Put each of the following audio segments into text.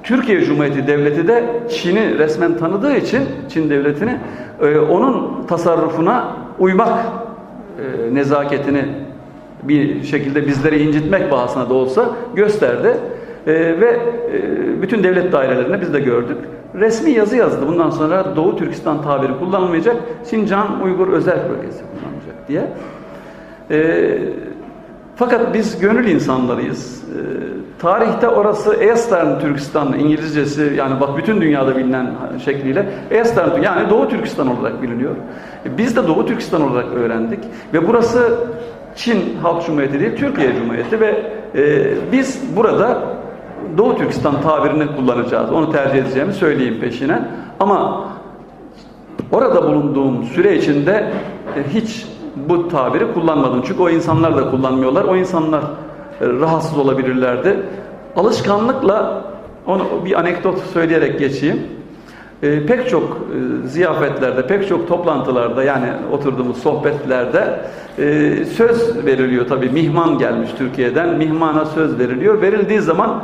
Türkiye Cumhuriyeti Devleti de Çin'i resmen tanıdığı için, Çin Devleti'ni, onun tasarrufuna uymak nezaketini bir şekilde bizleri incitmek bahasına da olsa gösterdi. Ve bütün devlet dairelerinde biz de gördük. Resmi yazı yazdı. Bundan sonra Doğu Türkistan tabiri kullanılmayacak, Şincan Uygur Özerk Bölgesi kullanılacak diye. Fakat biz gönül insanlarıyız. Tarihte orası Eastern Türkistan, İngilizcesi, yani bak bütün dünyada bilinen şekliyle Eastern, yani Doğu Türkistan olarak biliniyor. Biz de Doğu Türkistan olarak öğrendik ve burası Çin Halk Cumhuriyeti değil, Türkiye Cumhuriyeti ve biz burada Doğu Türkistan tabirini kullanacağız. Onu tercih edeceğimi söyleyeyim peşinen. Ama orada bulunduğum süre içinde hiç bu tabiri kullanmadım. Çünkü o insanlar da kullanmıyorlar. O insanlar rahatsız olabilirlerdi. Alışkanlıkla onu bir anekdot söyleyerek geçeyim. Pek çok ziyafetlerde, pek çok toplantılarda, yani oturduğumuz sohbetlerde söz veriliyor tabii. Mihman gelmiş Türkiye'den. Mihmana söz veriliyor. Verildiği zaman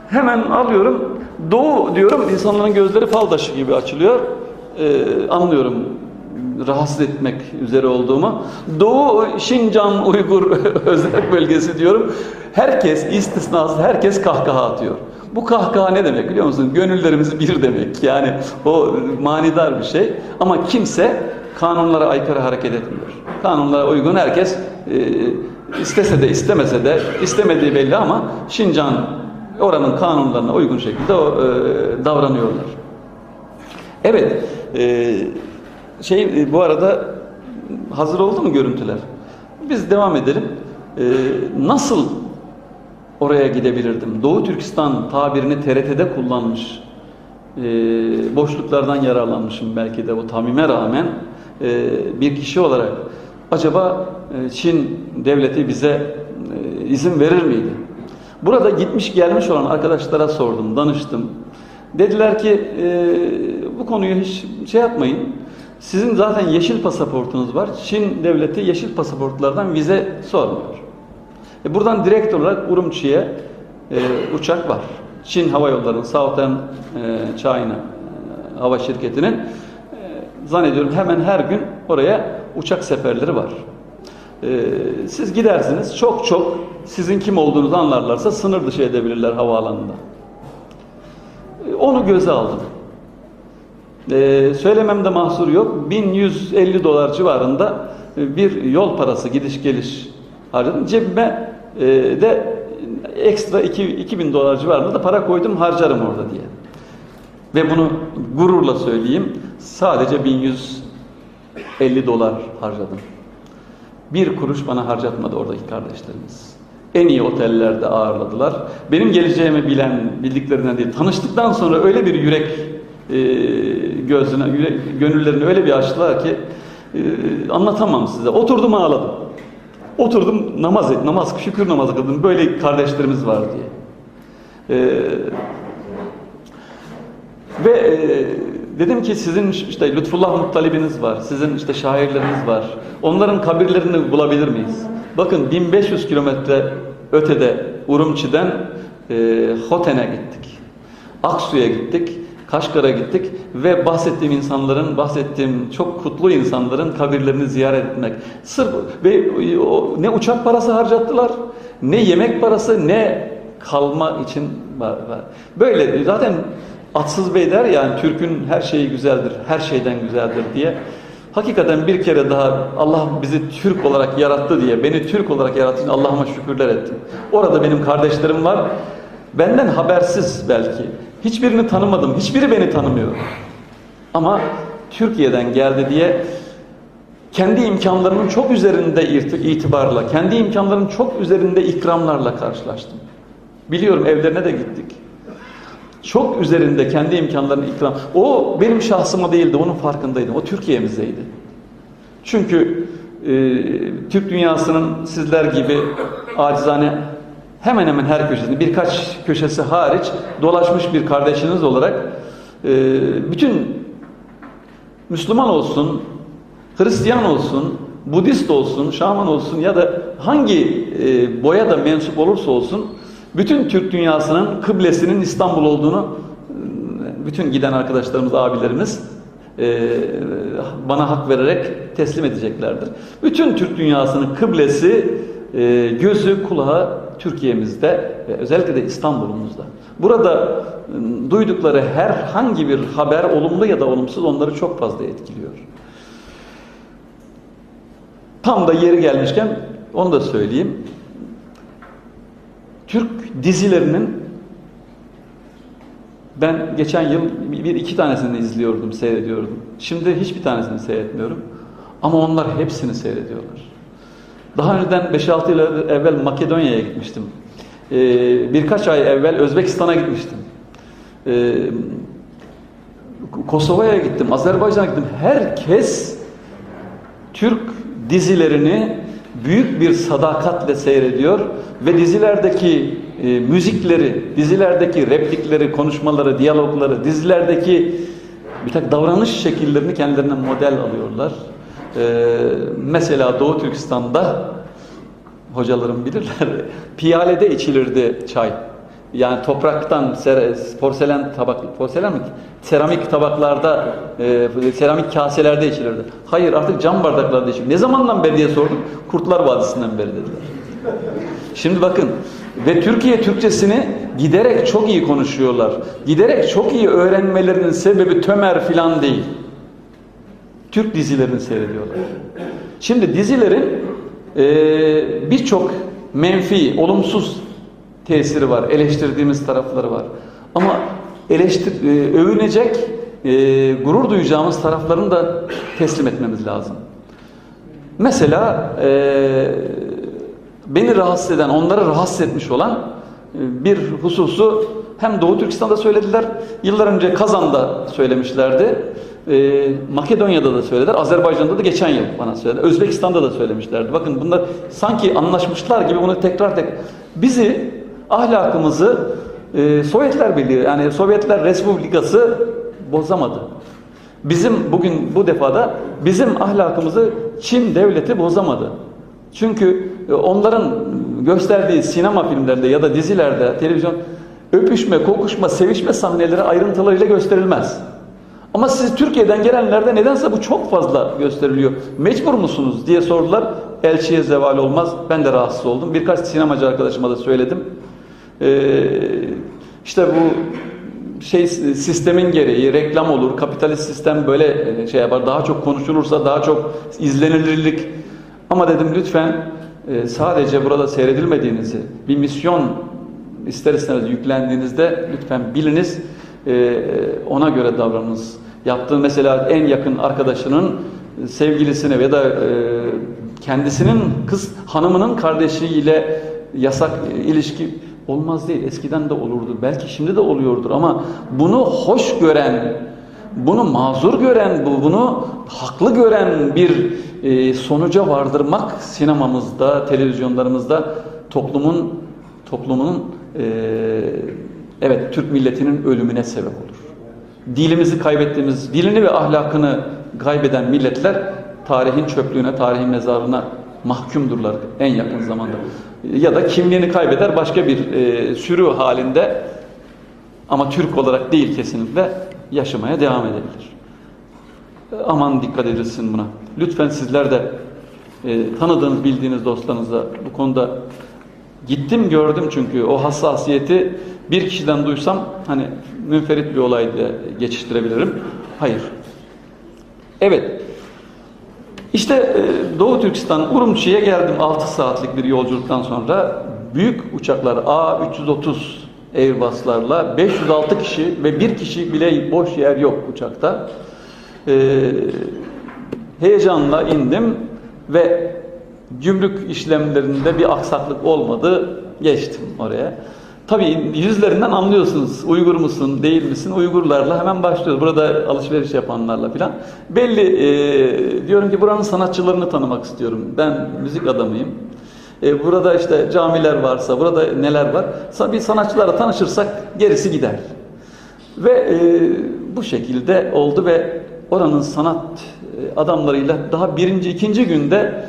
hemen alıyorum. Doğu diyorum. İnsanların gözleri fal taşı gibi açılıyor. Anlıyorum rahatsız etmek üzere olduğumu. Doğu Şincan Uygur Özerk Bölgesi diyorum. Herkes, istisnasız herkes kahkaha atıyor. Bu kahkaha ne demek biliyor musun? Gönüllerimiz bir demek. Yani o manidar bir şey. Ama kimse kanunlara aykırı hareket etmiyor. Kanunlara uygun herkes istese de istemese de, istemediği belli ama Şincan oranın kanunlarına uygun şekilde davranıyorlar. Evet, bu arada hazır oldu mu görüntüler? Biz devam edelim. Nasıl oraya gidebilirdim? Doğu Türkistan tabirini TRT'de kullanmış, boşluklardan yararlanmışım belki de o tamime rağmen bir kişi olarak. Acaba Çin devleti bize izin verir miydi? Burada gitmiş gelmiş olan arkadaşlara sordum, danıştım. Dediler ki bu konuyu hiç şey yapmayın. Sizin zaten yeşil pasaportunuz var. Çin devleti yeşil pasaportlardan vize sormuyor. Buradan direkt olarak Urumçi'ye uçak var. Çin Hava Yolları'nın Southern China hava şirketinin zannediyorum hemen her gün oraya uçak seferleri var. Siz gidersiniz, çok sizin kim olduğunuzu anlarlarsa sınır dışı edebilirler havaalanında. Onu göze aldım. Söylememde mahsur yok. 1150 dolar civarında bir yol parası gidiş geliş harcadım. Cebime de ekstra 2000 dolar civarında da para koydum, harcarım orada diye. Ve bunu gururla söyleyeyim, sadece 1150 dolar harcadım. Bir kuruş bana harcatmadı oradaki kardeşlerimiz. En iyi otellerde ağırladılar. Benim geleceğimi bildiklerinden değil, tanıştıktan sonra öyle bir yürek gönüllerini öyle bir açtılar ki anlatamam size. Oturdum ağladım. Oturdum namaz, şükür namazı kıldım. Böyle kardeşlerimiz var diye. Dedim ki sizin işte Lütfullah Muttalib'iniz var. Sizin işte şairleriniz var. Onların kabirlerini bulabilir miyiz? Bakın 1500 kilometre ötede Urumçi'den Hoten'e gittik. Aksu'ya gittik. Kaşgar'a gittik ve bahsettiğim çok kutlu insanların kabirlerini ziyaret etmek. Sırf ve ne uçak parası harcattılar, ne yemek parası, ne kalma için var. Böyle zaten Atsız Bey der yani Türk'ün her şeyi güzeldir, her şeyden güzeldir diye. Hakikaten bir kere daha Allah bizi Türk olarak yarattı diye, beni Türk olarak yarattı için Allah'ıma şükürler ettim. Orada benim kardeşlerim var. Benden habersiz belki. Hiçbirini tanımadım. Hiçbiri beni tanımıyor. Ama Türkiye'den geldi diye kendi imkanlarının çok üzerinde itibarla, kendi imkanlarının çok üzerinde ikramlarla karşılaştım. Biliyorum evlerine de gittik. Çok üzerinde kendi imkanlarının ikram. O benim şahsıma değildi, onun farkındaydım. O Türkiye'mizdeydi. Çünkü Türk dünyasının sizler gibi acizane hemen hemen her köşesinde, birkaç köşesi hariç dolaşmış bir kardeşiniz olarak bütün Müslüman olsun, Hristiyan olsun, Budist olsun, Şaman olsun ya da hangi boya da mensup olursa olsun Bütün Türk dünyasının kıblesinin İstanbul olduğunu bütün giden arkadaşlarımız, abilerimiz bana hak vererek teslim edeceklerdir. Bütün Türk dünyasının kıblesi, gözü, kulağı Türkiye'mizde ve özellikle de İstanbul'umuzda. Burada duydukları herhangi bir haber, olumlu ya da olumsuz, onları çok fazla etkiliyor. Tam da yeri gelmişken onu da söyleyeyim. Türk dizilerinin ben geçen yıl iki tanesini izliyordum, seyrediyordum. Şimdi hiçbir tanesini seyretmiyorum. Ama onlar hepsini seyrediyorlar. Daha önceden 5-6 yıl evvel Makedonya'ya gitmiştim. Birkaç ay evvel Özbekistan'a gitmiştim. Kosova'ya gittim, Azerbaycan'a gittim. Herkes Türk dizilerini büyük bir sadakatle seyrediyor ve dizilerdeki müzikleri, dizilerdeki replikleri, konuşmaları, diyalogları, dizilerdeki bir takım davranış şekillerini kendilerine model alıyorlar. Mesela Doğu Türkistan'da hocalarım bilirler, piyalede içilirdi çay. Yani topraktan, porselen tabak, porselen mi? Seramik tabaklarda, seramik kaselerde içilirdi. Hayır, artık cam bardaklarda içiliyor. Ne zamandan beri diye sordum. Kurtlar Vadisi'nden beri dediler. Şimdi bakın, ve Türkiye Türkçesini giderek çok iyi konuşuyorlar. Giderek çok iyi öğrenmelerinin sebebi Tömer filan değil. Türk dizilerini seyrediyorlar. Şimdi dizilerin birçok menfi, olumsuz tesiri var. Eleştirdiğimiz tarafları var. Ama övünecek, gurur duyacağımız taraflarını da teslim etmemiz lazım. Mesela beni rahatsız eden, onları rahatsız etmiş olan bir hususu hem Doğu Türkistan'da söylediler, yıllar önce Kazan'da söylemişlerdi, Makedonya'da da söylediler, Azerbaycan'da da geçen yıl bana söylediler, Özbekistan'da da söylemişlerdi. Bakın bunlar sanki anlaşmışlar gibi bunu tekrar bizi, ahlakımızı Sovyetler Birliği, yani Sovyetler Respublikası bozamadı. Bizim bugün bu defada bizim ahlakımızı Çin devleti bozamadı. Çünkü onların gösterdiği sinema filmlerinde ya da dizilerde, televizyon, öpüşme, kokuşma, sevişme sahneleri ayrıntılarıyla gösterilmez. Ama siz Türkiye'den gelenlerde nedense bu çok fazla gösteriliyor. Mecbur musunuz diye sordular. Elçiye zeval olmaz. Ben de rahatsız oldum. Birkaç sinemacı arkadaşıma da söyledim. İşte bu sistemin gereği reklam olur. Kapitalist sistem böyle şey yapar. Daha çok konuşulursa daha çok izlenilirlik. Ama dedim lütfen sadece burada seyredilmediğinizi, bir misyon ister istemez yüklendiğinizde lütfen biliniz, ona göre davranınız. Yaptığı mesela en yakın arkadaşının sevgilisine ya da kendisinin hanımının kardeşiyle yasak ilişki olmaz değil. Eskiden de olurdu. Belki şimdi de oluyordur ama bunu hoş gören, bunu mazur gören, bunu haklı gören bir sonuca vardırmak sinemamızda, televizyonlarımızda toplumun evet Türk milletinin ölümüne sebep olur. Dilimizi kaybettiğimiz, dilini ve ahlakını kaybeden milletler tarihin çöplüğüne, tarihin mezarına mahkumdurlar en yakın zamanda. Ya da kimliğini kaybeder, başka bir sürü halinde ama Türk olarak değil kesinlikle yaşamaya devam edebilir. Aman dikkat edilsin buna. Lütfen sizler de tanıdığınız, bildiğiniz dostlarınızla bu konuda gittim gördüm çünkü o hassasiyeti bir kişiden duysam hani münferit bir olayla geçiştirebilirim. Hayır. Evet. İşte Doğu Türkistan, Urumçi'ye geldim 6 saatlik bir yolculuktan sonra. Büyük uçaklar A330 Airbus'larla 506 kişi ve bir kişi bile boş yer yok uçakta. Heyecanla indim ve gümrük işlemlerinde bir aksaklık olmadı. Geçtim oraya. Tabii yüzlerinden anlıyorsunuz. Uygur musun, değil misin? Uygurlarla hemen başlıyoruz. Burada alışveriş yapanlarla filan. Belli, diyorum ki buranın sanatçılarını tanımak istiyorum. Ben müzik adamıyım. Burada işte camiler varsa, burada neler var. Bir sanatçılarla tanışırsak gerisi gider. Ve bu şekilde oldu ve oranın sanat adamlarıyla daha birinci, ikinci günde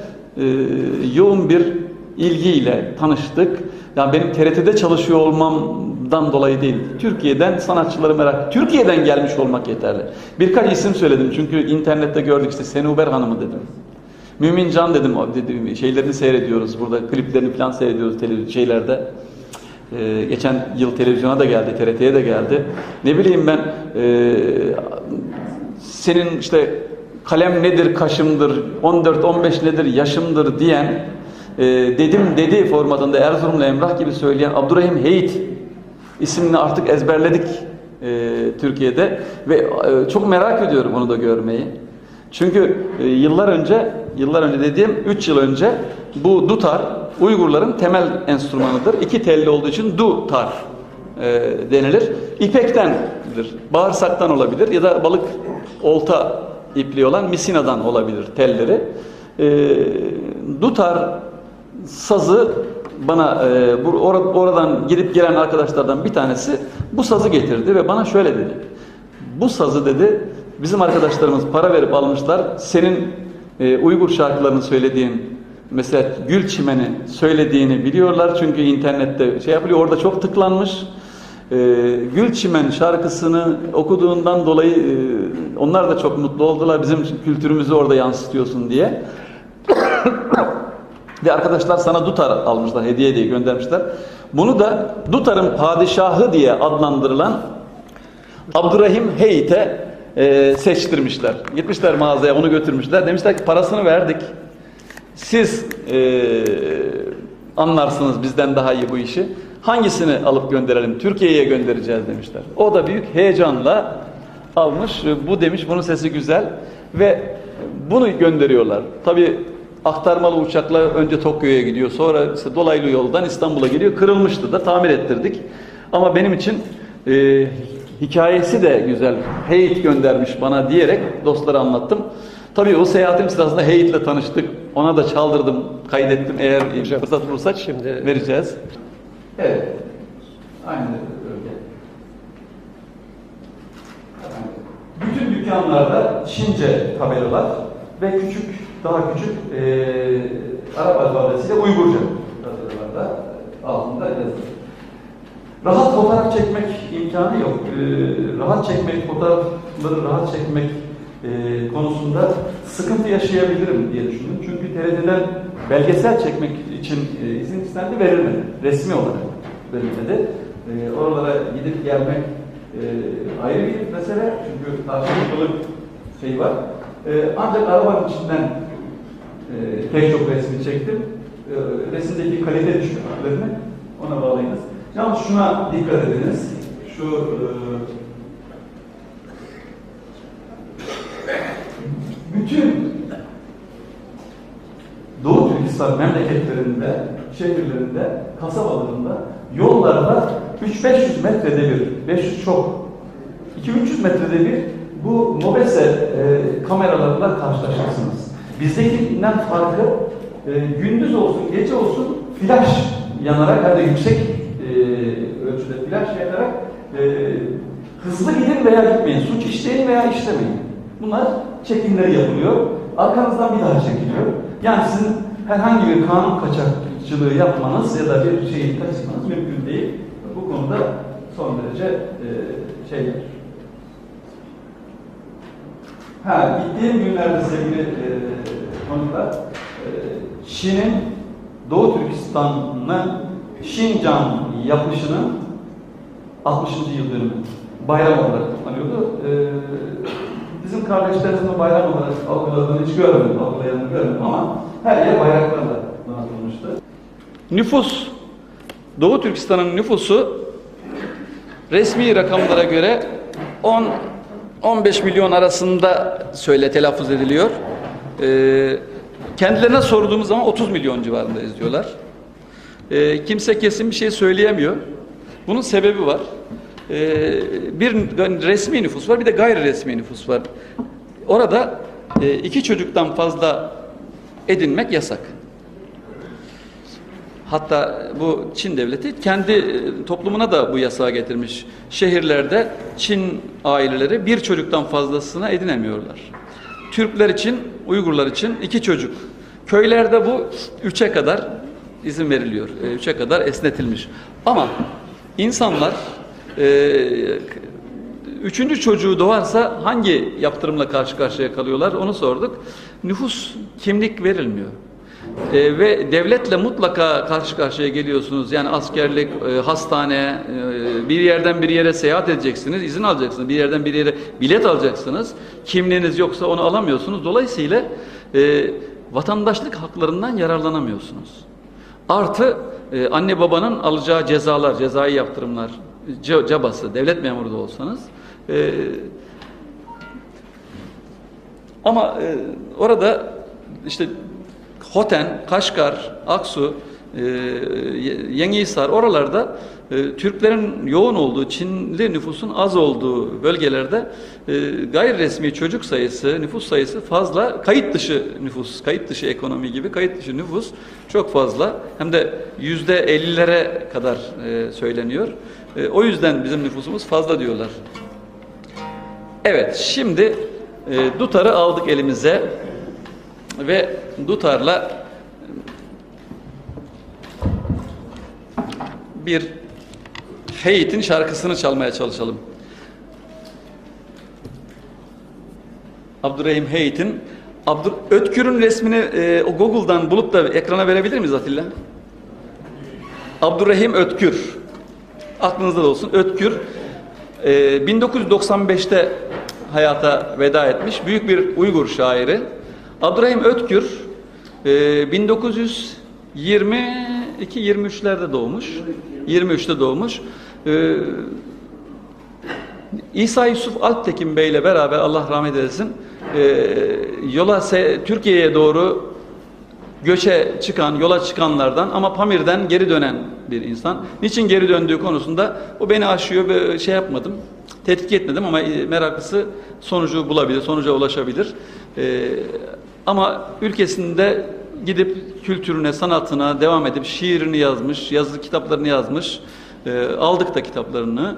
yoğun bir ilgiyle tanıştık Yani benim TRT'de çalışıyor olmamdan dolayı değil. Türkiye'den sanatçıları Türkiye'den gelmiş olmak yeterli. Birkaç isim söyledim çünkü internette gördük, işte Senuber Hanım'ı dedim. Mümin Can dedim, şeylerini seyrediyoruz burada, kliplerini falan seyrediyoruz şeylerde. Geçen yıl televizyona da geldi, TRT'ye de geldi. Ne bileyim ben, senin işte kalem nedir kaşımdır, 14-15 nedir yaşımdır diyen, dedim dedi formatında Erzurumlu Emrah gibi söyleyen Abdurrahim Heyit ismini artık ezberledik Türkiye'de ve çok merak ediyorum onu da görmeyi. Çünkü yıllar önce dediğim 3 yıl önce bu dutar Uygurların temel enstrümanıdır. 2 telli olduğu için dutar denilir. İpektendir. Bağırsaktan olabilir ya da balık olta ipliği olan misinadan olabilir telleri. Dutar sazı bana oradan gidip gelen arkadaşlardan bir tanesi bu sazı getirdi ve bana şöyle dedi. Bu sazı dedi bizim arkadaşlarımız para verip almışlar. Senin Uygur şarkılarını söylediğin, mesela Gülçimen'i söylediğini biliyorlar. Çünkü internette şey yapılıyor. Orada çok tıklanmış. Gülçimen şarkısını okuduğundan dolayı onlar da çok mutlu oldular. Bizim kültürümüzü orada yansıtıyorsun diye. Ve arkadaşlar sana dutar almışlar, hediye diye göndermişler. Bunu da dutarın padişahı diye adlandırılan Abdurrahim Heyit'e seçtirmişler. Gitmişler mağazaya, onu götürmüşler. Demişler ki parasını verdik. Siz anlarsınız bizden daha iyi bu işi. Hangisini alıp gönderelim? Türkiye'ye göndereceğiz demişler. O da büyük heyecanla almış. Bu demiş, bunun sesi güzel ve bunu gönderiyorlar. Tabii aktarmalı uçakla önce Tokyo'ya gidiyor. Sonra işte dolaylı yoldan İstanbul'a geliyor. Kırılmıştı da tamir ettirdik. Ama benim için hikayesi de güzel. Heyit göndermiş bana diyerek dostlara anlattım. Tabii o seyahatim sırasında Heyit'le tanıştık. Ona da çaldırdım, kaydettim. Eğer fırsat bulursak şimdi vereceğiz. Evet. Aynı öyle. Bütün dükkanlarda Çince tabelalar ve daha küçük Arap alfabesiyle Uygurca tabelalarda altında yazılır. Rahat fotoğraf çekmek imkanı yok. Fotoğrafları rahat çekmek konusunda sıkıntı yaşayabilirim diye düşündüm. Çünkü TRT'den belgesel çekmek için izin istendi, verilmedi. Resmi olarak verilmedi. Oralara gidip gelmek ayrı bir mesele. Çünkü karşılıklı şey var. Ancak arabanın içinden pek çok resmi çektim. Resimdeki kalite düşüklüklerini ona bağlayınız. Yalnız şuna dikkat ediniz. Bütün Doğu Türkistan memleketlerinde, şehirlerinde, kasabalarında, yollarda 300-500 metrede bir, 500 çok, 200-300 metrede bir bu MOBESE kameralarla karşılaşırsınız. Bizdekinden farkı gündüz olsun, gece olsun flash yanarak, hem de yüksek ölçüde flash yanarak hızlı gidin veya gitmeyin, suç işleyin veya işlemeyin. Bunlar çekimleri yapılıyor. Arkanızdan bir daha çekiliyor. Yani sizin herhangi bir kanun kaçakçılığı yapmanız ya da bir şeyi kaçırmanız mümkün değil. Bu konuda son derece şeyler. Gittiğim günlerde sevgili konuklar, Çin'in Doğu Türkistan'ın Şincan yapışının 60. yıl dönümü bayram olarak kutlanıyordu. Bizim kardeşlerimizin bayram olarak algıladığını hiç görmedim, algılayanını görmedim ama her yer bayraklarla donatılmıştı. Nüfus, Doğu Türkistan'ın nüfusu resmi rakamlara göre 10-15 milyon arasında telaffuz ediliyor. Kendilerine sorduğumuz zaman 30 milyon civarında izliyorlar. Kimse kesin bir şey söyleyemiyor. Bunun sebebi var. Bir resmi nüfus var, bir de gayri resmi nüfus var. Orada 2 çocuktan fazla edinmek yasak. Hatta bu Çin devleti kendi toplumuna da bu yasağı getirmiş. Şehirlerde Çin aileleri 1 çocuktan fazlasına edinemiyorlar. Türkler için, Uygurlar için 2 çocuk. Köylerde bu 3'e kadar izin veriliyor. 3'e kadar esnetilmiş. Ama insanlar üçüncü çocuğu doğarsa hangi yaptırımla karşı karşıya kalıyorlar? Onu sorduk. Nüfus kimlik verilmiyor. Ve devletle mutlaka karşı karşıya geliyorsunuz. Yani askerlik, hastane, bir yerden bir yere seyahat edeceksiniz, izin alacaksınız. Bir yerden bir yere bilet alacaksınız. Kimliğiniz yoksa onu alamıyorsunuz. Dolayısıyla vatandaşlık haklarından yararlanamıyorsunuz. Artı anne babanın alacağı cezalar, cezai yaptırımlar, cabası, devlet memuru da olsanız. Ama orada işte Hoten, Kaşgar, Aksu, Yengihisar oralarda Türklerin yoğun olduğu, Çinli nüfusun az olduğu bölgelerde gayri resmi çocuk sayısı, nüfus sayısı fazla. Kayıt dışı nüfus, kayıt dışı ekonomi gibi kayıt dışı nüfus çok fazla. Hem de %50'lere kadar söyleniyor. O yüzden bizim nüfusumuz fazla diyorlar. Evet, şimdi Dutar'ı aldık elimize ve Dutar'la bir Heyit'in şarkısını çalmaya çalışalım. Abdurrahim Heyit'in Ötkür'ün resmini o Google'dan bulup da ekrana verebilir miyiz Atilla? Abdurrahim Ötkür. Aklınızda da olsun. Ötkür 1995'te hayata veda etmiş. Büyük bir Uygur şairi. Abdurrahim Ötkür 1922-23'lerde doğmuş. 23'te doğmuş. İsa Yusuf Alptekin Bey ile beraber Allah rahmet eylesin Türkiye'ye doğru yola çıkanlardan ama Pamir'den geri dönen bir insan. Niçin geri döndüğü konusunda o beni aşıyor, şey yapmadım, tetkik etmedim ama meraklısı sonucu bulabilir, sonuca ulaşabilir. Ama ülkesinde gidip kültürüne, sanatına devam edip şiirini yazmış, yazı kitaplarını yazmış. Aldık da kitaplarını.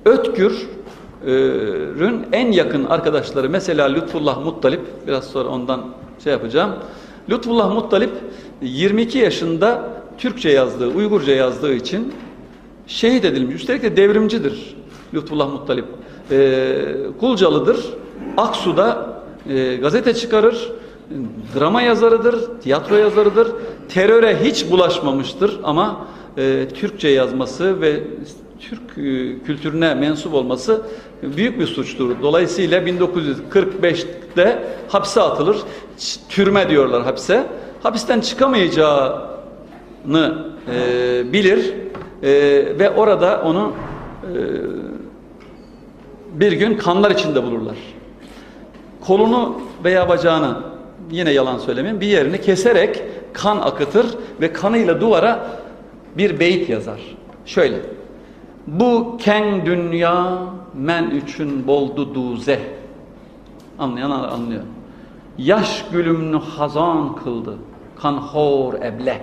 Ötkür'ün en yakın arkadaşları mesela Lütfullah Muttalip, biraz sonra ondan şey yapacağım. Lütfullah Muttalip 22 yaşında Türkçe yazdığı, Uygurca yazdığı için şehit edilmiş. Üstelik de devrimcidir Lütfullah Muttalip. Kulcalıdır. Aksu'da gazete çıkarır. Drama yazarıdır, tiyatro yazarıdır. Teröre hiç bulaşmamıştır ama Türkçe yazması ve Türk kültürüne mensup olması büyük bir suçtur. Dolayısıyla 1945'te hapse atılır. Türme diyorlar hapse. Hapisten çıkamayacağını bilir ve orada onu bir gün kanlar içinde bulurlar. Kolunu veya bacağını, yine yalan söylemeyeyim, bir yerini keserek kan akıtır ve kanıyla duvara bir beyit yazar. Şöyle: bu ken dünya men üçün boldu duze. Anlayan anlıyor. Yaş gülümnü hazan kıldı, kan hor eble.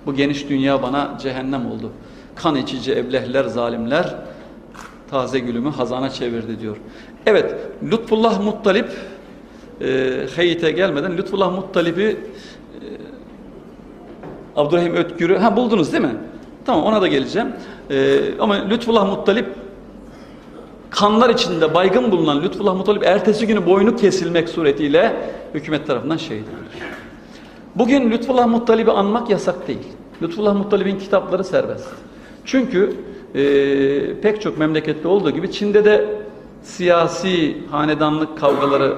Bu geniş dünya bana cehennem oldu. Kan içici eblehler, zalimler taze gülümü hazana çevirdi diyor. Evet, Lütfullah Muttalip Heyit'e gelmeden Lütfullah Muttalip'i Abdurrahim Ötkür'ü buldunuz değil mi? Tamam, ona da geleceğim. Ama Lütfullah Muttalip, kanlar içinde baygın bulunan Lütfullah Muttalip ertesi günü boynu kesilmek suretiyle hükümet tarafından şehit edilir. Bugün Lütfullah Muttalip'i anmak yasak değil. Lütfullah Muttalip'in kitapları serbest. Çünkü pek çok memlekette olduğu gibi Çin'de de siyasi hanedanlık kavgaları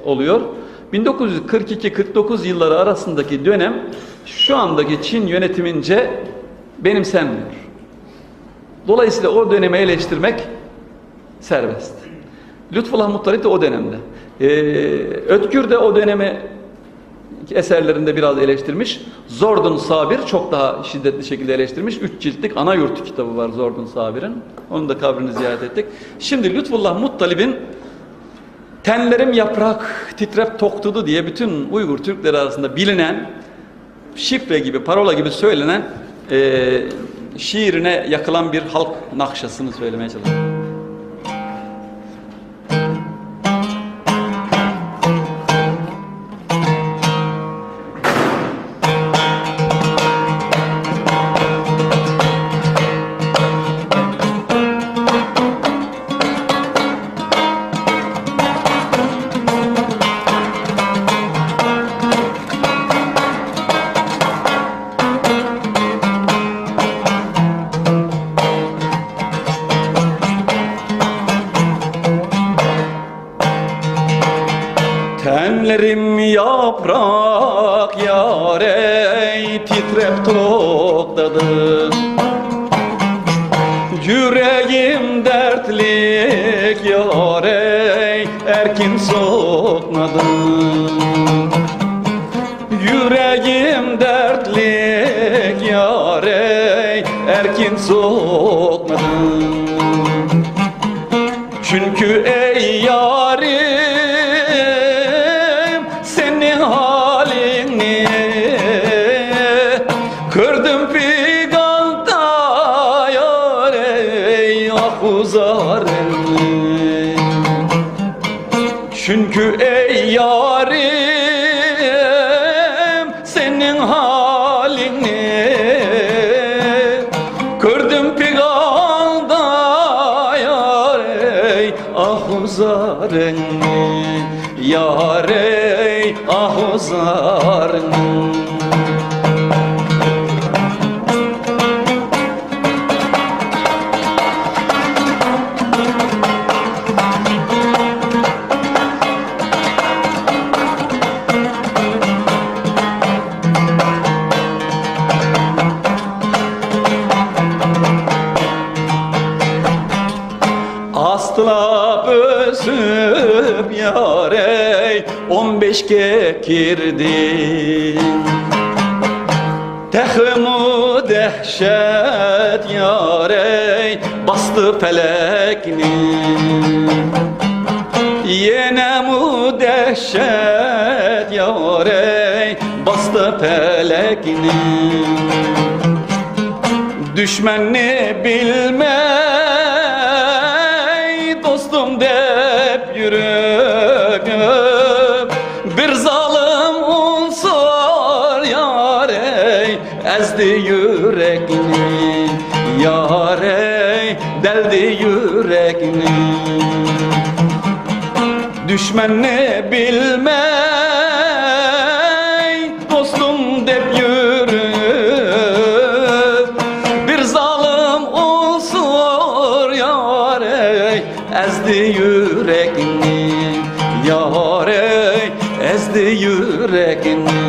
oluyor. 1942-49 yılları arasındaki dönem şu andaki Çin yönetimince benimsenmiyor. Dolayısıyla o dönemi eleştirmek serbest. Lütfullah Muttalip de o dönemde. Ötkür de o dönemi eserlerinde biraz eleştirmiş. Zordun Sabir çok daha şiddetli şekilde eleştirmiş. 3 ciltlik ana yurt kitabı var Zordun Sabir'in. Onun da kabrini ziyaret ettik. Şimdi Lütfullah Muttalip'in tenlerim yaprak titrep toktudu diye bütün Uygur Türkleri arasında bilinen, şifre gibi, parola gibi söylenen şiirine yakılan bir halk nakşasını söylemeye çalışıyorum. yaprak yarey titrep tokladı. Yüreğim dertlik yarey erkin sokmadı. Yüreğim dertlik yarey erkin sokmadı. Çünkü ey yarim senin halini gördüm figanda yarey ahuzarım. Çünkü ey yarim senin halini gördüm piganda yarey ahuzarın. Yarey ahuzarın. Asla bözüp yarey 15'ke girdi. Tehmu dehşet yarey bastı felekni. Yine mu dehşet yarey bastı felekni. Düşmenini bilmey dostum dep yürüp bir zalim unsur yarey ezdi yüreğini. Yarey deldi yüreğini. Düşmenini bilmey dostum dep yürüp bir zalim unsur yarey ezdi yüreğini. Yarey ezdi yüreğini.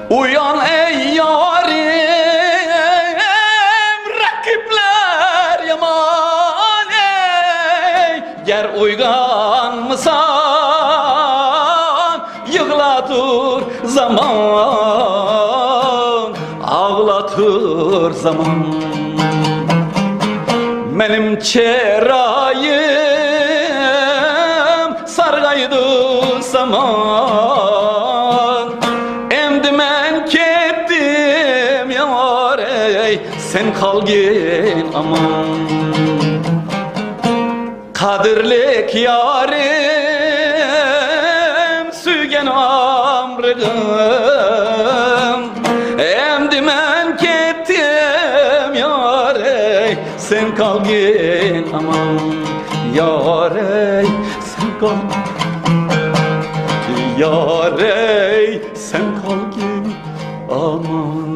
Uyan ey yarim, rakipler yaman ey. Ger uyganmısan yığlatır zaman, ağlatır zaman. Benim çerayım sargaydı saman. Emdi men kettim yarey sen kalgin aman. Kadirlik yarim sügen amrığım. Emdi men kettim yarey sen kalgin aman. Yarey sen kalgin. Yarey sen kalgin aman.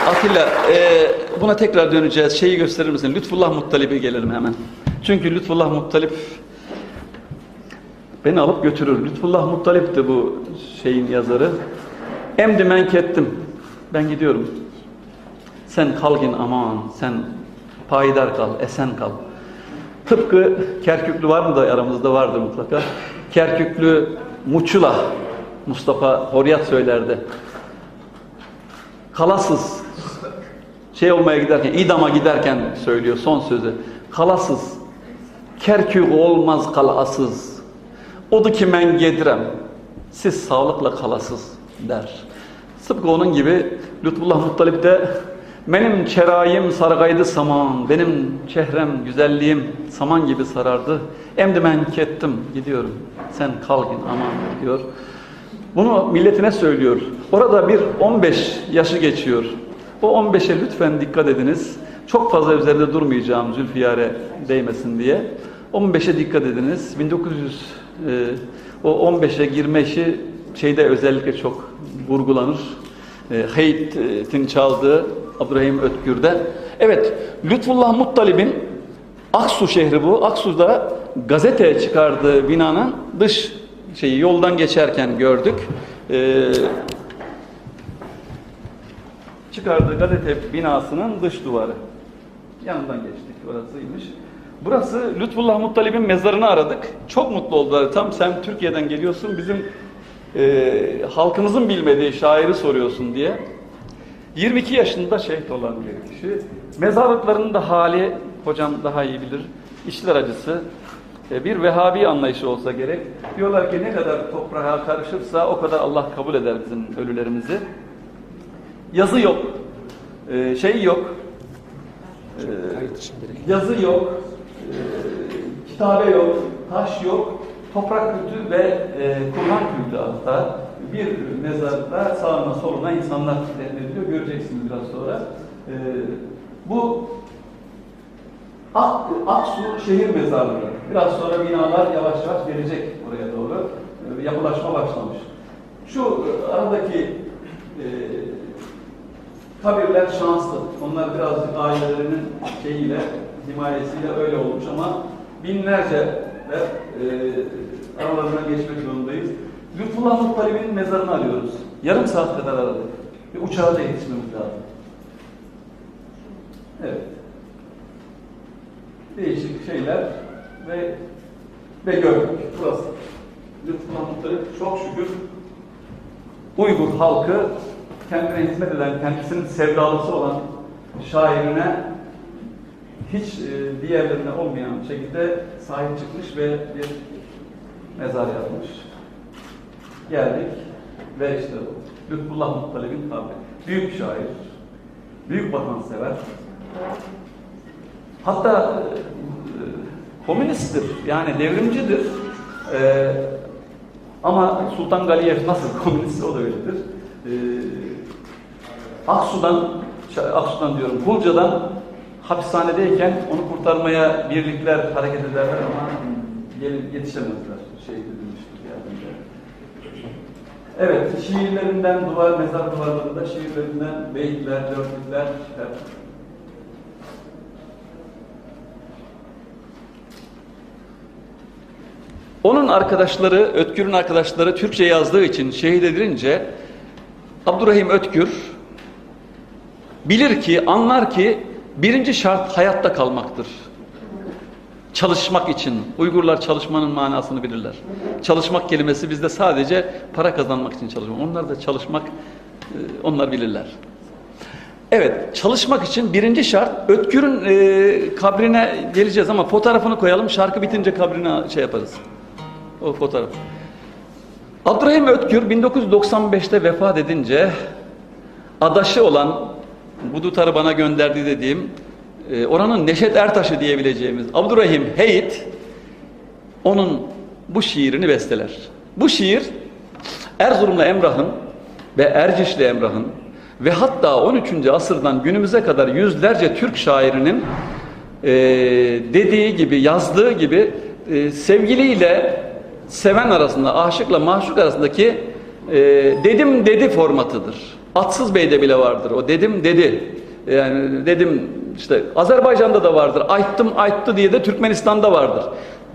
Atilla, buna tekrar döneceğiz. Şeyi gösterir misin? Lütfullah Muttalip'e gelelim hemen. Çünkü Lütfullah Muttalip beni alıp götürür. Lütfullah Muttalip'ti bu şeyin yazarı. Emdi men kettim. Ben gidiyorum. Sen kalgin aman, sen payidar kal, esen kal. Tıpkı Kerküklü var mı da aramızda vardır mutlaka. Kerküklü Muçula Mustafa Horyat söylerdi. Kalasız şey olmaya giderken, idama giderken söylüyor son sözü. Kalasız, Kerkük olmaz kalasız. Odu ki men gedirem, siz sağlıkla kalasız der. Tıpkı onun gibi Lütfullah Muttalip de benim çerayim sargaydı saman, benim çehrem, güzelliğim saman gibi sarardı. Emdi men kettim, gidiyorum. Sen kalgin aman diyor. Bunu milletine söylüyor. Orada bir 15 yaşı geçiyor. O 15'e lütfen dikkat ediniz. Çok fazla üzerinde durmayacağım Zülfiyar'e değmesin diye. 15'e dikkat ediniz. 15'e girme işi şeyde özellikle çok vurgulanır. Heyt'in çaldığı Abdurrahim Ötkür'de. Evet, Lütfullah Muttalib'in Aksu şehri bu. Aksu'da gazete çıkardığı binanın dış şeyi yoldan geçerken gördük. Çıkardığı gazete binasının dış duvarı. Yanından geçtik. Orasıymış. Burası Lütfullah Muttalib'in mezarını aradık. Çok mutlu oldular. Tam sen Türkiye'den geliyorsun. Bizim halkımızın bilmediği şairi soruyorsun diye. 22 yaşında şehit olan bir kişi. Mezarlıklarının da hali hocam daha iyi bilir. İşler acısı. Bir Vehhabi anlayışı olsa gerek. Diyorlar ki ne kadar toprağa karışırsa o kadar Allah kabul eder bizim ölülerimizi. Yazı yok. Şey yok. Yazı yok. Kitabe yok. Taş yok. Toprak kültü ve Kur'an kültü hatta. Bir mezarda sağına soluna insanlar defnediliyor. Göreceksiniz biraz sonra. Bu Aksu şehir mezarlığı. Biraz sonra binalar yavaş yavaş gelecek oraya doğru. Yapılaşma başlamış. Şu aradaki kabirler şanslı. Onlar birazcık ailelerinin şeyiyle, himayesiyle öyle olmuş ama binlerce aralarından geçmek zorundayız. Lütfullah Muttalib'in mezarını arıyoruz. Yarım saat kadar aradık. Bir uçağa da yetişmemiz lazım. Evet. Değişik şeyler ve gördük. Burası. Lütfullah Muttalib çok şükür Uygur halkı kendine hizmet eden, kendisinin sevdalısı olan şairine hiç diğerlerine olmayan şekilde sahip çıkmış ve bir mezar yapmış. Geldik ve işte Lütfullah Muttalib'in kabri. Büyük şair, büyük vatansever. Hatta komünisttir, yani devrimcidir. Ama Sultan Galiyev nasıl komünist o da öyledir. Aksu'dan diyorum, Kulca'dan hapishanedeyken onu kurtarmaya birlikler hareket ederler ama yetişemezler. Şehit edilmiştir yardımcı. Evet, şiirlerinden mezar duvarlarında şiirlerinden beyitler, dörtlükler. Evet. Onun arkadaşları, Ötkür'ün arkadaşları Türkçe yazdığı için şehit edilince Abdurrahim Ötkür bilir ki, anlar ki birinci şart hayatta kalmaktır. Çalışmak için. Uygurlar çalışmanın manasını bilirler. Çalışmak kelimesi bizde sadece para kazanmak için çalışmak. Onlar da çalışmak, onlar bilirler. Evet, çalışmak için birinci şart, Ötkür'ün kabrine geleceğiz ama fotoğrafını koyalım, şarkı bitince kabrine şey yaparız. O fotoğraf. Abdurrahim Ötkür 1995'te vefat edince adaşı olan, bu dutarı bana gönderdi dediğim, oranın Neşet Ertaş'ı diyebileceğimiz Abdurrahim Heyit onun bu şiirini besteler. Bu şiir Erzurumlu Emrah'ın ve Ercişli Emrah'ın ve hatta 13. asırdan günümüze kadar yüzlerce Türk şairinin dediği gibi, yazdığı gibi sevgiliyle seven arasında, aşıkla maşuk arasındaki dedim dedi formatıdır. Atsız Bey'de bile vardır o dedim dedi. Yani dedim işte Azerbaycan'da da vardır. Ayttım ayttı diye de Türkmenistan'da vardır.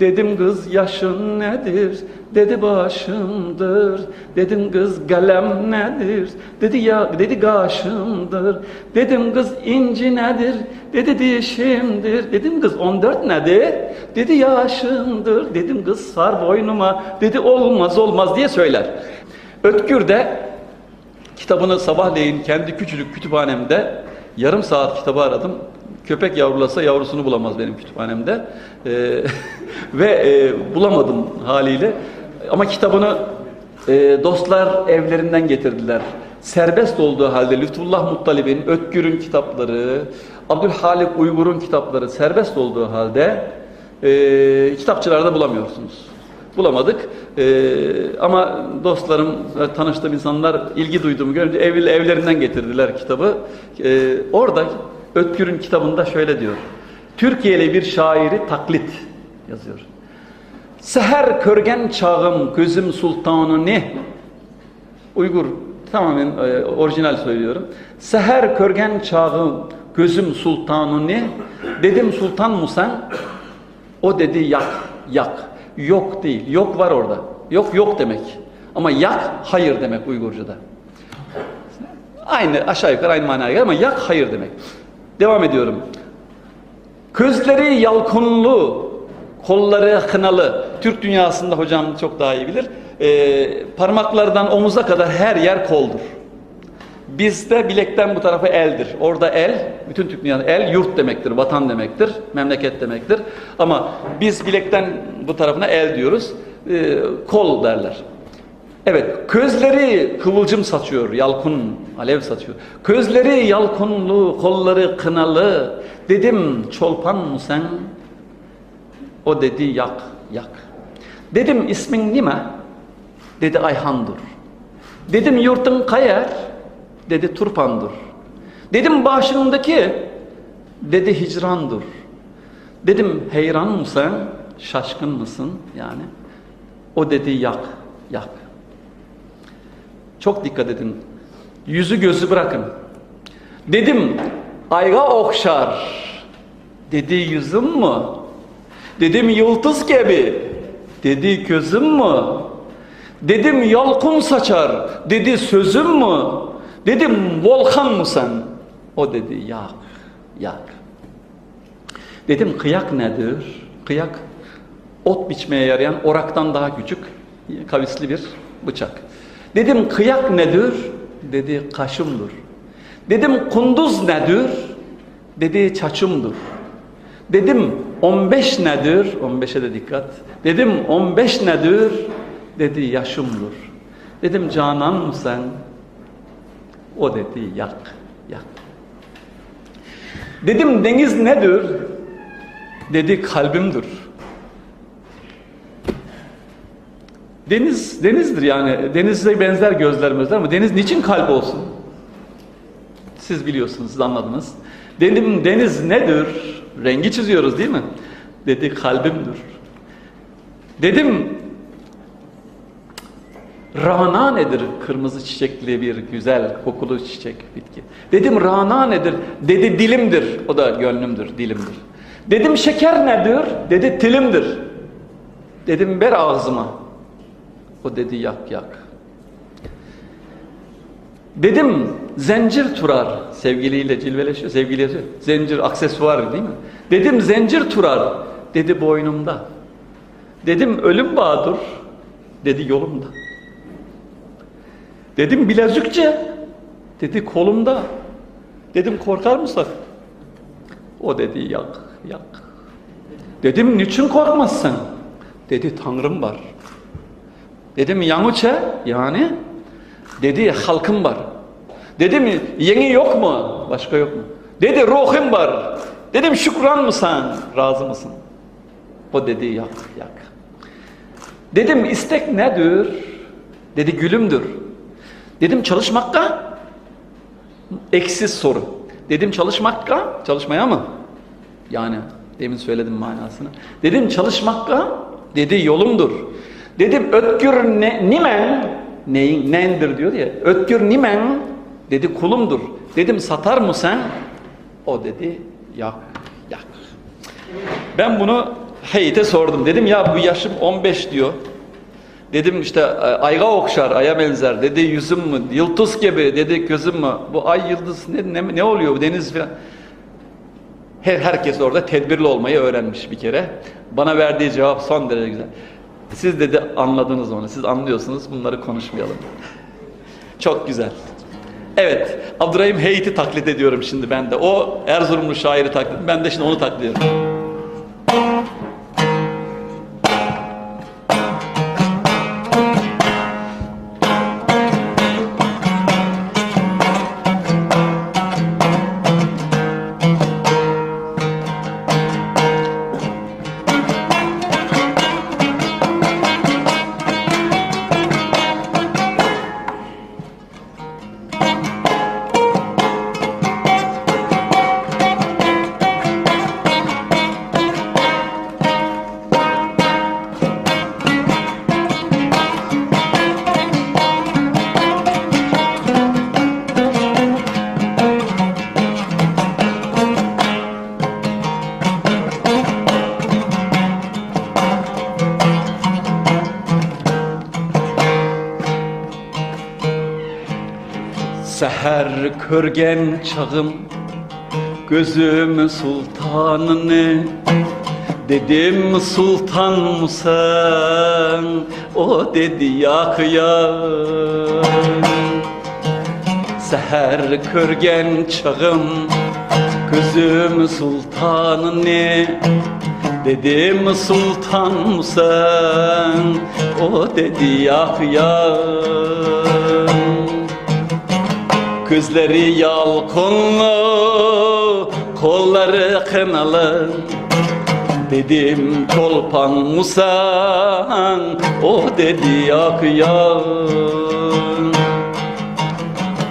Dedim kız yaşın nedir? Dedi başımdır. Dedim kız kalem nedir? Dedi kaşımdır. Dedim kız inci nedir? Dedi dişimdir. Dedim kız 14 nedir? Dedi yaşımdır. Dedim kız sar boynuma. Dedi olmaz diye söyler. Ötkür de kitabını sabahleyin kendi küçücük kütüphanemde yarım saat kitabı aradım. Köpek yavrulasa yavrusunu bulamaz benim kütüphanemde. Ve bulamadım haliyle. Ama kitabını dostlar evlerinden getirdiler. Serbest olduğu halde Lütfullah Muttalib'in, Ötkür'ün kitapları, Abdülhalik Uygur'un kitapları serbest olduğu halde kitapçılarda bulamıyorsunuz. Bulamadık. Ama dostlarım, tanıştığım insanlar ilgi duyduğumu görünce evlerinden getirdiler kitabı. Orada Ötkür'ün kitabında şöyle diyor. Türkiye'li bir şairi taklit yazıyor. Seher körgen çağım gözüm sultanı ne? Uygur, tamamen orijinal söylüyorum. Seher körgen çağım gözüm sultanı ne? Dedim sultan mısın? O dedi yak, yak. Yok değil, yok var orada. Yok, yok demek. Ama yak, hayır demek Uygurca'da. Aynı, aşağı yukarı aynı manaya gelir ama yak, hayır demek. Devam ediyorum. Közleri yalkunlu, kolları kınalı. Türk dünyasında hocam çok daha iyi bilir. Parmaklardan omuza kadar her yer koldur. Bizde bilekten bu tarafa eldir. Orada el, bütün Türk dünyasında el yurt demektir, vatan demektir, memleket demektir. Ama biz bilekten bu tarafına el diyoruz, kol derler. Evet, közleri kıvılcım saçıyor, yalkun, alev saçıyor. Közleri yalkunlu, kolları kınalı. Dedim çolpan mı sen? O dedi yak, yak. Dedim ismin nime? Dedi Ayhan'dır. Dedim yurtun kayar? Dedi Turpan'dır. Dedim başındaki? Dedi hicrandır. Dedim heyran mısın? Şaşkın mısın? Yani. O dedi yak, yak. Çok dikkat edin. Yüzü gözü bırakın. Dedim ayga okşar. Dedi yüzüm mü? Dedim yıldız gibi. Dedi gözüm mü? Dedim yalkun saçar. Dedi sözüm mü? Dedim volkan mısın? O dedi yak, yak. Dedim kıyak nedir? Kıyak ot biçmeye yarayan oraktan daha küçük kavisli bir bıçak. Dedim kıyak nedir? Dedi kaşımdır. Dedim kunduz nedir? Dedi çaçımdır. Dedim 15 nedir? 15'e de dikkat. Dedim 15 nedir? Dedi yaşımdır. Dedim canan mı sen? O dedi yak, yak. Dedim deniz nedir? Dedi kalbimdir. Deniz, denizdir yani. Denize benzer gözlerimiz ama deniz niçin kalp olsun? Siz biliyorsunuz, siz anladınız. Dedim deniz nedir? Rengi çiziyoruz değil mi? Dedi kalbimdir. Dedim rana nedir? Kırmızı çiçekli bir güzel kokulu çiçek bitki. Dedim rana nedir? Dedi dilimdir. O da gönlümdür, dilimdir. Dedim şeker nedir? Dedi tilimdir. Dedim ver ağzıma. O dedi yak yak. Dedim zencir turar. Sevgiliyle cilveleşiyor. Sevgili yazıyor. Zencir aksesuar değil mi? Dedim zencir turar. Dedi boynumda. Dedim ölüm bağdır. Dedi yolumda. Dedim bilezükçe. Dedi kolumda. Dedim korkar mısın? O dedi yak yak. Dedim niçin korkmazsın? Dedi tanrım var. Dedim yanıça yani. Dedi halkım var. Dedim yeni yok mu? Başka yok mu? Dedi ruhum var. Dedim şükran mısın? Razı mısın? O dedi yak yak. Dedim istek nedir? Dedi gülümdür. Dedim çalışmakka? Eksiz soru. Dedim çalışmakka? Çalışmaya mı? Yani demin söyledim manasını. Dedim çalışmakka? Dedi yolumdur. Dedim ötkür nimen? Nendir diyor ya. Ötkür nimen? Dedi kulumdur. Dedim satar mı sen? O dedi yak yak. Ben bunu heyete sordum. Dedim ya bu yaşım 15 diyor. Dedim işte ayga okşar, aya benzer. Dedi yüzüm mü? Yıldız gibi. Dedi gözüm mü? Bu ay yıldız ne oluyor bu deniz falan. Herkes orada tedbirli olmayı öğrenmiş bir kere. Bana verdiği cevap son derece güzel. Siz dedi anladınız onu. Siz anlıyorsunuz. Bunları konuşmayalım. Çok güzel. Evet. Abdurrahim Heyit'i taklit ediyorum şimdi ben de. O Erzurumlu şairi taklit. Ben de şimdi onu taklit ediyorum. Seher körgen çağım gözüm sultanını, dedim sultan mısın? O dedi yak yak. Seher körgen çağım gözüm sultanını, dedim sultan mısın? O dedi yak yak. Gözleri yalkonlu, kolları kınalı, dedim çolpan mısın? O dedi yak yak.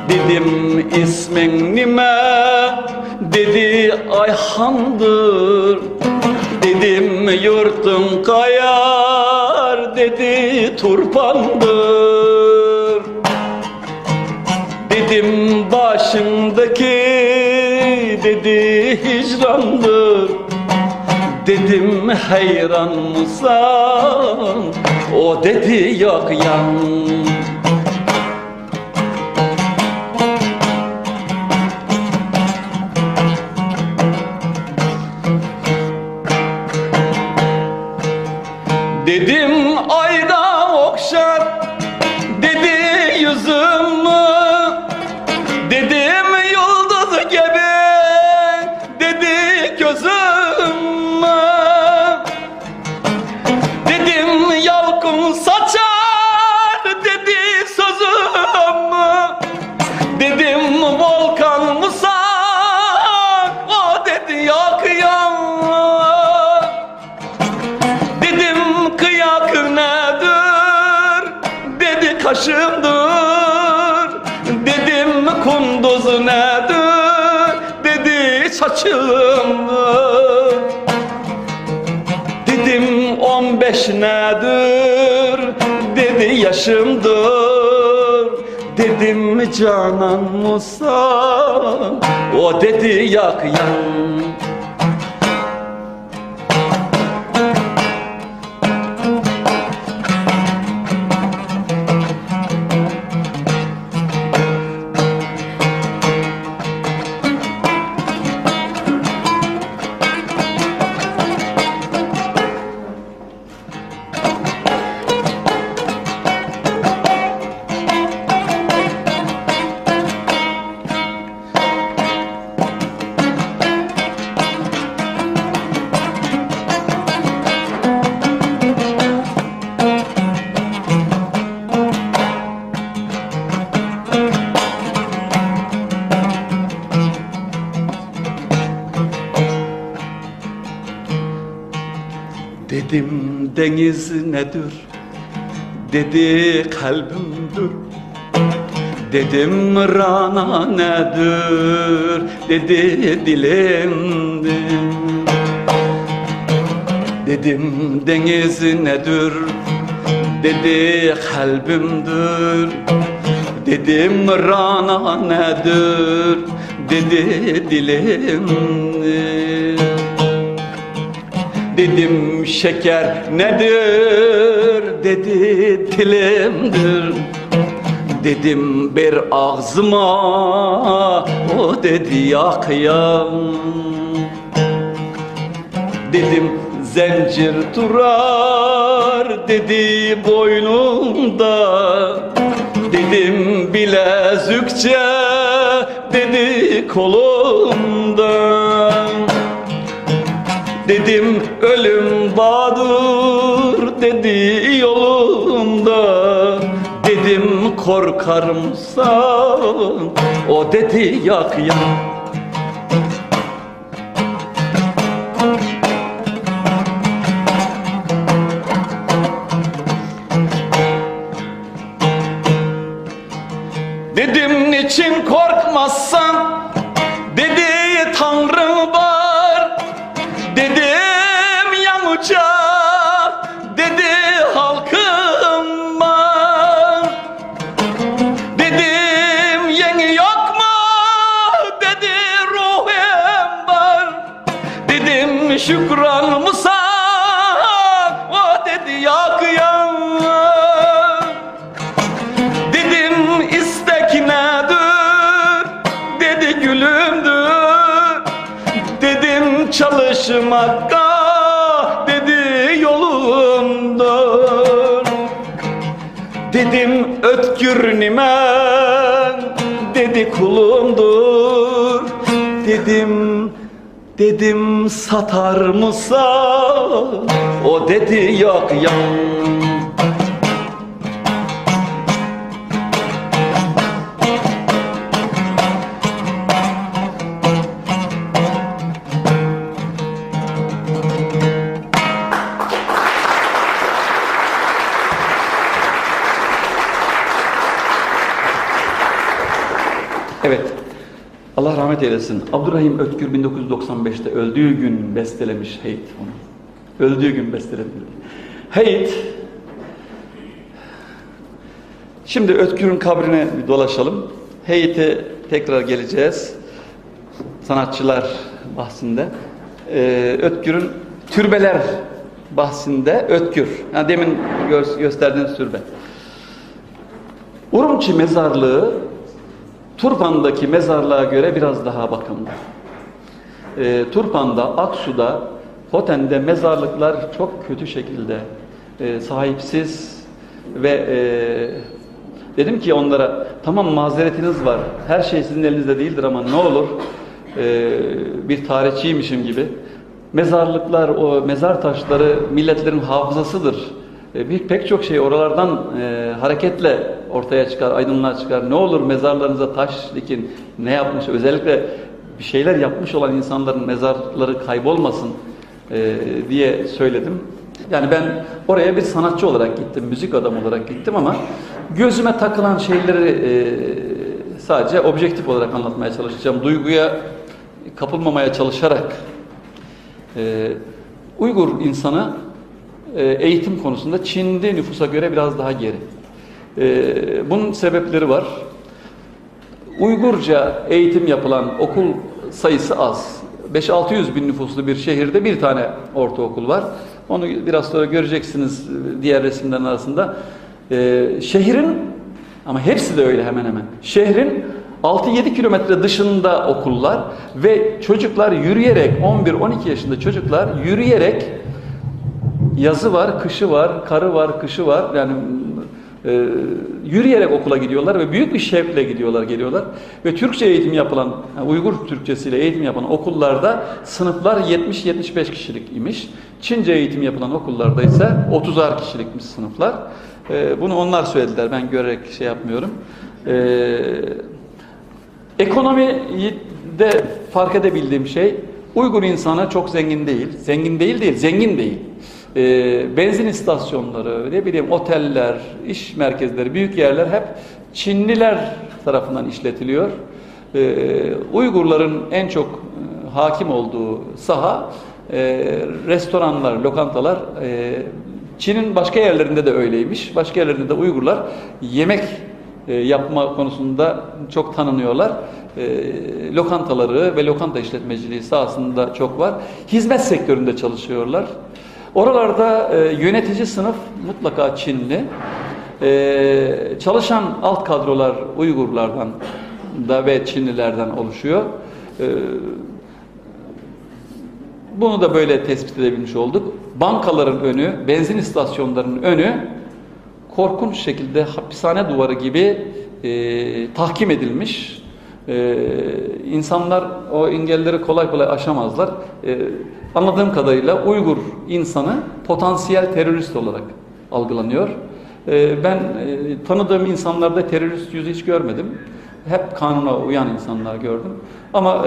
Dedim ismin nime? Dedi Ayhan'dır. Dedim yurtun kayar, dedi Turpan'dır. Dedim başındaki, dedi hicrandır. Dedim hayran mısın? O dedi yok yan. Dedim ayda okşar, dedi yüzümü. Dedim yıldız gibi, dedi gözümü. Dedim yalkın saçar, dedi sözümü. Dedim volkan mısak, o dedi yak yak. Dedim kıyak nedir, dedi kaşımdır. Dedim kunduz nedir, dedi saçımdır. Dedim 15 nedir, dedi yaşımdır. Dedim canan mısın? O dedi yak yak. Dedim deniz nedir, dedi kalbimdir. Dedim rana nedir, dedi dilimdir. Dedim deniz nedir, dedi kalbimdir. Dedim rana nedir, dedi dilimdir. Dedim şeker nedir, dedi dilimdir. Dedim bir ağzıma, o dedi yak yak. Dedim zincir durar, dedi boynumda. Dedim bilezükçe, dedi kolumda. Dedim ölüm bağdır, dedi yolunda. Dedim korkar mısın? O dedi yak yak. Dedim niçin korkmazsan? Dedi Tanrı var. Dedim yamuca, dedi halkım var. Dedim yeni yok mu? Dedi ruhum var. Dedim şükran mısın? O dedi yak yak. Dedim istek nedir? dedim çalışmakta, dedi yolundur. Dedim ötkür nimen, dedi kulundur. Dedim satar mısa, o dedi yok ya. Evet, Allah rahmet eylesin. Abdurrahim Ötkür 1995'te öldüğü gün bestelemiş Heyt onu. Öldüğü gün bestelemiş. Heyt. Şimdi Ötkür'ün kabrine bir dolaşalım. Heyt'e tekrar geleceğiz. Sanatçılar bahsinde. Ötkür'ün türbeler bahsinde Ötkür. Yani demin gösterdiğiniz türbe. Urumçi mezarlığı Turpan'daki mezarlığa göre biraz daha bakımlı. Turpan'da, Aksu'da, Hoten'de mezarlıklar çok kötü şekilde sahipsiz ve dedim ki onlara, tamam mazeretiniz var, her şey sizin elinizde değildir ama ne olur bir tarihçiymişim gibi, mezarlıklar, o mezar taşları milletlerin hafızasıdır. Pek çok şey oralardan hareketle ortaya çıkar, aydınlığa çıkar. Ne olur mezarlarınıza taş dikin, ne yapmış, özellikle bir şeyler yapmış olan insanların mezarları kaybolmasın diye söyledim. Yani ben oraya bir sanatçı olarak gittim, müzik adamı olarak gittim ama gözüme takılan şeyleri sadece objektif olarak anlatmaya çalışacağım. Duyguya kapılmamaya çalışarak. Uygur insanı eğitim konusunda Çin'de nüfusa göre biraz daha geri. Bunun sebepleri var. Uygurca eğitim yapılan okul sayısı az. 500-600 bin nüfuslu bir şehirde bir tane ortaokul var. Onu biraz sonra göreceksiniz diğer resimlerin arasında. Şehrin, ama hepsi de öyle hemen hemen, şehrin 6-7 kilometre dışında okullar ve çocuklar yürüyerek, 11-12 yaşında çocuklar yürüyerek, yazı var, kışı var, karı var, kışı var, yani yürüyerek okula gidiyorlar ve büyük bir şevkle gidiyorlar, geliyorlar. Ve Türkçe eğitim yapılan, Uygur Türkçesiyle eğitim yapan okullarda sınıflar 70-75 kişilik imiş. Çince eğitim yapılan okullarda ise 30'ar kişilikmiş sınıflar. Bunu onlar söylediler, ben görerek şey yapmıyorum. Ekonomide fark edebildiğim şey, Uygur insanı çok zengin değil. Zengin değil. Benzin istasyonları, ne bileyim oteller, iş merkezleri, büyük yerler hep Çinliler tarafından işletiliyor. Uygurların en çok hakim olduğu saha restoranlar, lokantalar. Çin'in başka yerlerinde de öyleymiş. Başka yerlerinde de Uygurlar yemek yapma konusunda çok tanınıyorlar. Lokantaları ve lokanta işletmeciliği sahasında çok var. Hizmet sektöründe çalışıyorlar. Oralarda yönetici sınıf mutlaka Çinli. Çalışan alt kadrolar Uygurlardan da ve Çinlilerden oluşuyor. Bunu da böyle tespit edebilmiş olduk. Bankaların önü, benzin istasyonlarının önü korkunç şekilde hapishane duvarı gibi tahkim edilmiş. İnsanlar o engelleri kolay kolay aşamazlar. Anladığım kadarıyla Uygur insanı potansiyel terörist olarak algılanıyor. Ben tanıdığım insanlarda terörist yüzü hiç görmedim. Hep kanuna uyan insanlar gördüm. Ama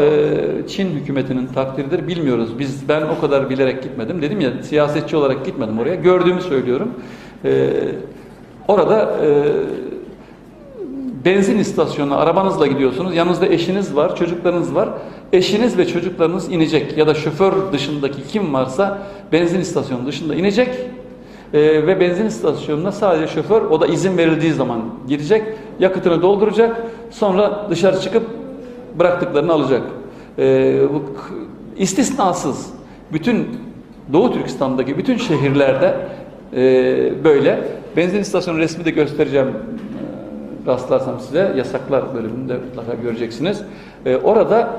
Çin hükümetinin takdiridir, bilmiyoruz. Ben o kadar bilerek gitmedim. Dedim ya, siyasetçi olarak gitmedim oraya. Gördüğümü söylüyorum. Orada benzin istasyonuna arabanızla gidiyorsunuz. Yanınızda eşiniz var, çocuklarınız var. Eşiniz ve çocuklarınız inecek ya da şoför dışındaki kim varsa benzin istasyonu dışında inecek ve benzin istasyonuna sadece şoför, o da izin verildiği zaman girecek, yakıtını dolduracak, sonra dışarı çıkıp bıraktıklarını alacak. İstisnasız bütün Doğu Türkistan'daki bütün şehirlerde böyle. Benzin istasyonu resmi de göstereceğim rastlarsam size yasaklar bölümünde mutlaka göreceksiniz. Orada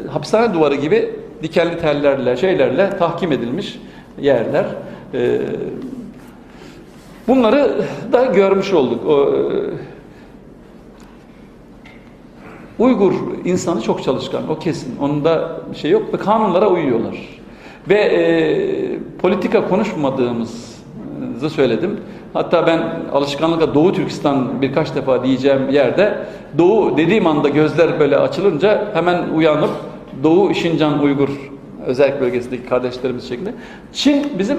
hapishane duvarı gibi dikenli tellerle, şeylerle tahkim edilmiş yerler. Bunları da görmüş olduk. Uygur insanı çok çalışkan, o kesin. Onda bir şey yok ve kanunlara uyuyorlar. Ve politika konuşmadığımızı söyledim. Hatta ben alışkanlıkla Doğu Türkistan birkaç defa diyeceğim yerde Doğu dediğim anda gözler böyle açılınca hemen uyanıp Doğu Şincan Uygur özellik bölgesindeki kardeşlerimiz şeklinde. Çin bizim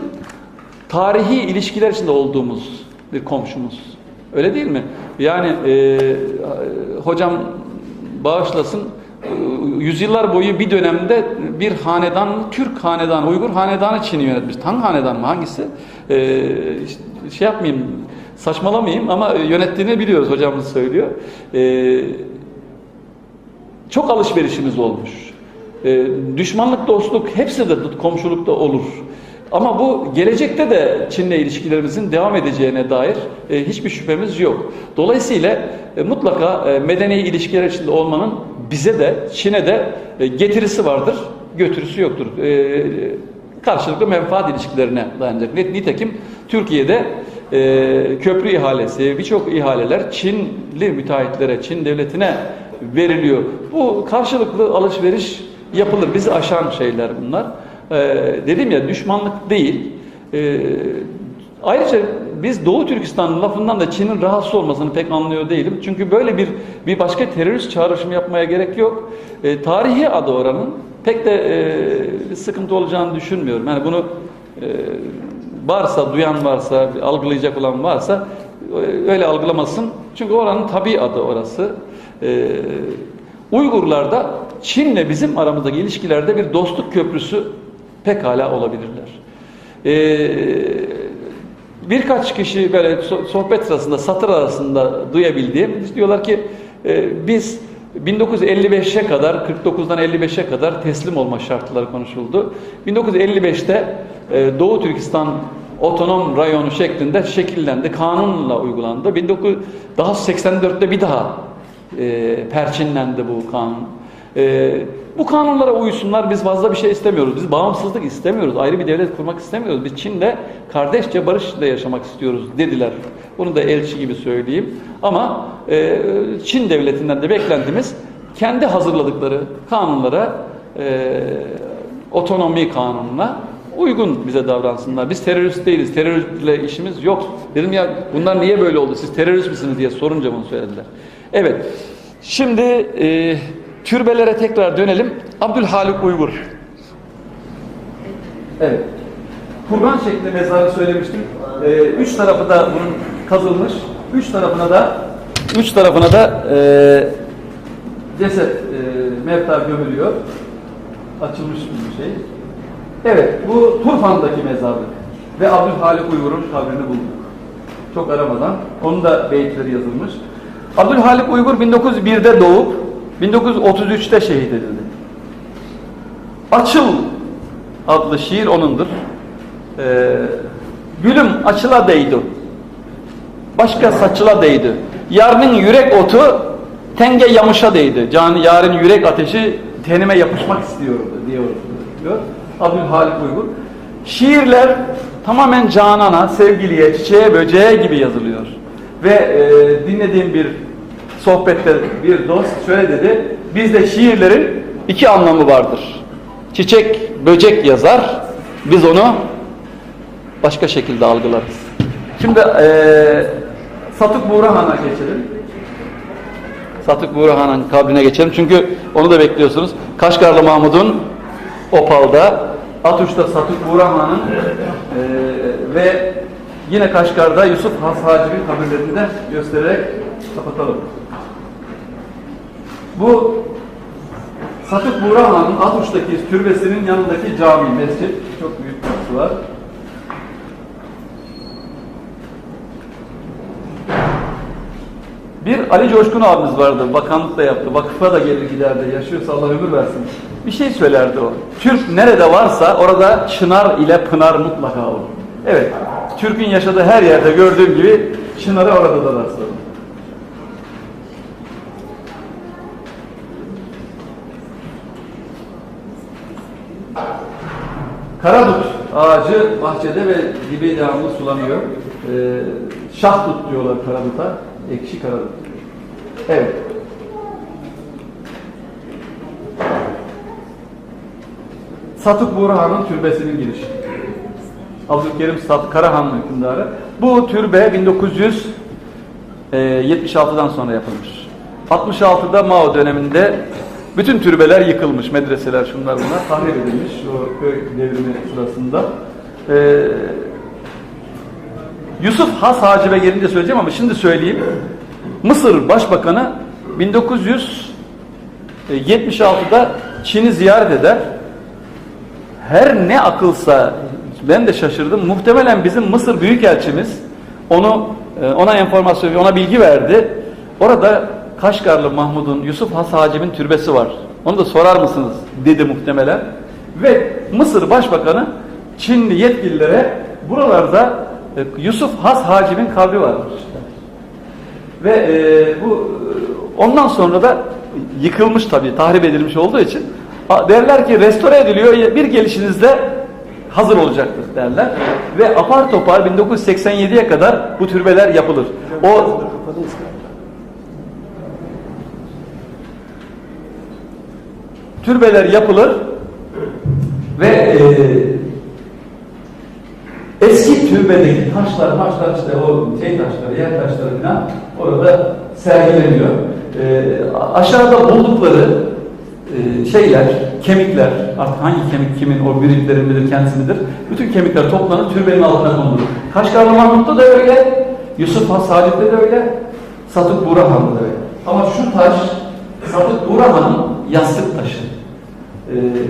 tarihi ilişkiler içinde olduğumuz bir komşumuz. Öyle değil mi? Yani hocam bağışlasın, yüzyıllar boyu bir dönemde bir hanedan, Türk hanedanı, Uygur hanedanı Çin'i yönetmiş. Tang hanedan mı? Hangisi? Şey yapmayayım, saçmalamayayım ama yönettiğini biliyoruz, hocamız söylüyor. Çok alışverişimiz olmuş. Düşmanlık, dostluk hepsi de komşulukta olur. Ama bu gelecekte de Çin'le ilişkilerimizin devam edeceğine dair hiçbir şüphemiz yok. Dolayısıyla mutlaka medeni ilişkiler içinde olmanın bize de Çin'e de getirisi vardır, götürüsü yoktur. Karşılıklı menfaat ilişkilerine dayanacak. Nitekim Türkiye'de köprü ihalesi, birçok ihaleler Çinli müteahhitlere, Çin devletine veriliyor. Bu karşılıklı alışveriş yapılır. Bizi aşan şeyler bunlar. Dedim ya, düşmanlık değil. Ayrıca biz Doğu Türkistan lafından da Çin'in rahatsız olmasını pek anlıyor değilim. Çünkü böyle bir başka terörist çağrışımı yapmaya gerek yok. Tarihi adı oranın pek de sıkıntı olacağını düşünmüyorum. Yani bunu varsa, duyan varsa, algılayacak olan varsa öyle algılamasın. Çünkü oranın tabii adı orası. Uygurlar da Çin'le bizim aramızdaki ilişkilerde bir dostluk köprüsü pekala olabilirler. Birkaç kişi böyle sohbet sırasında, satır arasında duyabildiğim, diyorlar ki biz 1955'e kadar, 49'dan 55'e kadar teslim olma şartları konuşuldu. 1955'te Doğu Türkistan otonom rayonu şeklinde şekillendi, kanunla uygulandı. Daha 84'te bir daha perçinlendi bu kanun. Bu kanunlara uysunlar, biz fazla bir şey istemiyoruz. Biz bağımsızlık istemiyoruz, ayrı bir devlet kurmak istemiyoruz. Biz Çin'le kardeşçe, barış içinde yaşamak istiyoruz dediler. Bunu da elçi gibi söyleyeyim. Ama Çin devletinden de beklentimiz kendi hazırladıkları kanunlara, otonomi kanununa uygun bize davransınlar. Biz terörist değiliz, teröristle işimiz yok. Dedim ya, bunlar niye böyle oldu, siz terörist misiniz diye sorunca bunu söylediler. Evet, şimdi türbelere tekrar dönelim. Abdülhalik Uygur. Evet. Kurban şekli mezarı söylemiştim. Üç tarafı da bunun kazılmış. Üç tarafına da ceset mevta gömülüyor. Açılmış bir şey. Evet, bu Turfan'daki mezarlık. Ve Abdülhalik Uygur'un kabrini bulduk. Çok aramadan. Onun da beyitleri yazılmış. Abdülhalik Uygur 1901'de doğup 1933'te şehit edildi. Açıl adlı şiir onundur. Gülüm açıla değdi, başka saçıla değdi. Yarının yürek otu tenge yamışa değdi. Yarın yürek ateşi tenime yapışmak istiyordu diyor Abdülhalik Uygur. Şiirler tamamen canana, sevgiliye, çiçeğe, böceğe gibi yazılıyor. Ve dinlediğim bir sohbette bir dost şöyle dedi: bizde şiirlerin iki anlamı vardır. Çiçek, böcek yazar, biz onu başka şekilde algılarız. Şimdi Satık Buğrahan'a geçelim. Satık Buğrahan'ın kabrine geçelim. Çünkü onu da bekliyorsunuz. Kaşgarlı Mahmud'un Opal'da, Atuş'ta Satık Buğrahan'ın ve yine Kaşgar'da Yusuf Has Hacı'nın kabirlerini de göstererek kapatalım. Bu Satık Buğrahan'ın Atuş'taki türbesinin yanındaki cami, mescit. Çok büyük bir var. Bir Ali Coşkun abimiz vardı, bakanlık da yaptı, vakıfa da gelir giderdi, yaşıyorsa Allah ömür versin. Bir şey söylerdi o. Türk nerede varsa orada çınar ile pınar mutlaka olur. Evet, Türk'ün yaşadığı her yerde gördüğüm gibi çınarı orada da rastladım. Karadut ağacı bahçede ve dibi devamlı sulanıyor. Şahdut diyorlar karaduta. Ekşi karadut. Evet. Satuk Burhan'ın türbesinin girişi. Abdülkerim Karahanlı hükümdarı. Bu türbe 1976'dan sonra yapılmış. 66'da Mao döneminde bütün türbeler yıkılmış, medreseler şunlar bunlar tahrip edilmiş o köy devrimi sırasında. Yusuf Has Hacı'ya gelince söyleyeceğim ama şimdi söyleyeyim. Mısır Başbakanı 1976'da Çin'i ziyaret eder. Her ne akılsa ben de şaşırdım. Muhtemelen bizim Mısır Büyükelçimiz ona enformasyon, ona bilgi verdi. Orada Kaşgarlı Mahmud'un Yusuf Has Hacı'nın türbesi var. Onu da sorar mısınız dedi muhtemelen. Ve Mısır Başbakanı Çinli yetkililere buralarda Yusuf Has Hacı'nın kabri var. Ve ondan sonra da yıkılmış tabii, tahrip edilmiş olduğu için derler ki restore ediliyor, bir gelişinizde hazır olacaktır derler. Ve apar topar 1987'ye kadar bu türbeler yapılır. O türbeler yapılır ve eski türbedeki taşlar işte o taşları, yer taşları falan orada sergileniyor. Aşağıda buldukları şeyler, kemikler, artık hangi kemik kimin, o birileri midir, kendisi midir? Bütün kemikler toplanıp türbenin altına konulur. Kaşgarlı Mahmut'ta da öyle, Yusuf Has Hacı'da da öyle, Satuk Burhan'da da öyle. Ama şu taş, Satuk Burhan'ın yastık taşı.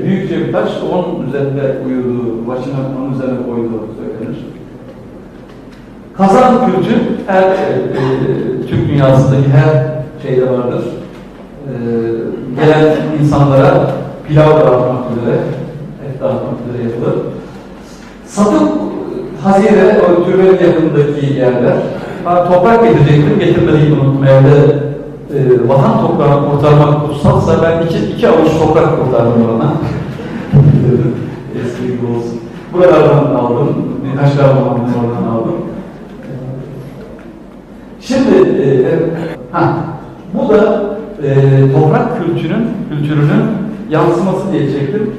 Büyükçe bir taş, onun üzerinde uyuduğu, başına onun üzerine koyduğu söylenir. Kazan kültü her Türk dünyasındaki her şeyde vardır. Gelen insanlara pilav dağıtmak üzere, et dağıtmak üzere yapılır. Satuk Hazire, o türbenin yakındaki yerler. Toprak getirecektim, getirmediğimi unuttum. Evde vatan toprağını kurtarmak kutsalsa ben iki avuç toprak kurtardım orana. Eski gibi olsun. Buralardan aldım, birkaç daha oradan aldım. Şimdi bu da toprak kültürünün yansıması diyecektim.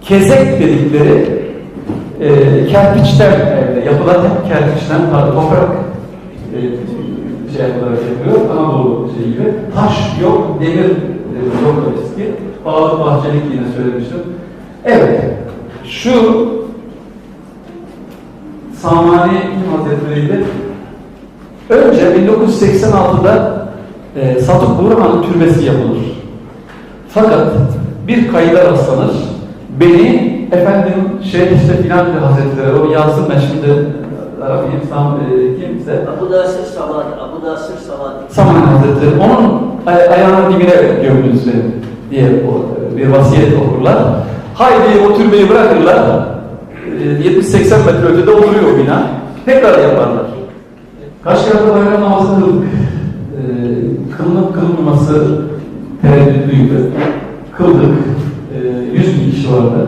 Kezek dedikleri kerpiçten yapılan hep kerpiçten toprak olarak yapıyor. Anadolu şey gibi. Taş yok, demir yok eski. Bağlık bahçelik yine söylemiştim. Evet. Şu Samani Hazretleri'yle önce 1986'da Satuk Burhan'ın türbesi yapılır. Fakat bir kayıda rastlanır. Beni efendim işte filan Hazretleri, o yazdım ben şimdi kimse. Abu Nasır Salat. Samani Hazretleri. Onun ayağının dibine gömdünüz diye bir vasiyet okurlar. Haydi o türbeyi bırakırlar. 70-80 metre ötede oturuyor bina. Tekrar yaparlar. Kaşgar'da bayram namazı kıldık. Kılınıp kılınması tereddütlüydü. Kıldık. 100 bin kişi vardı.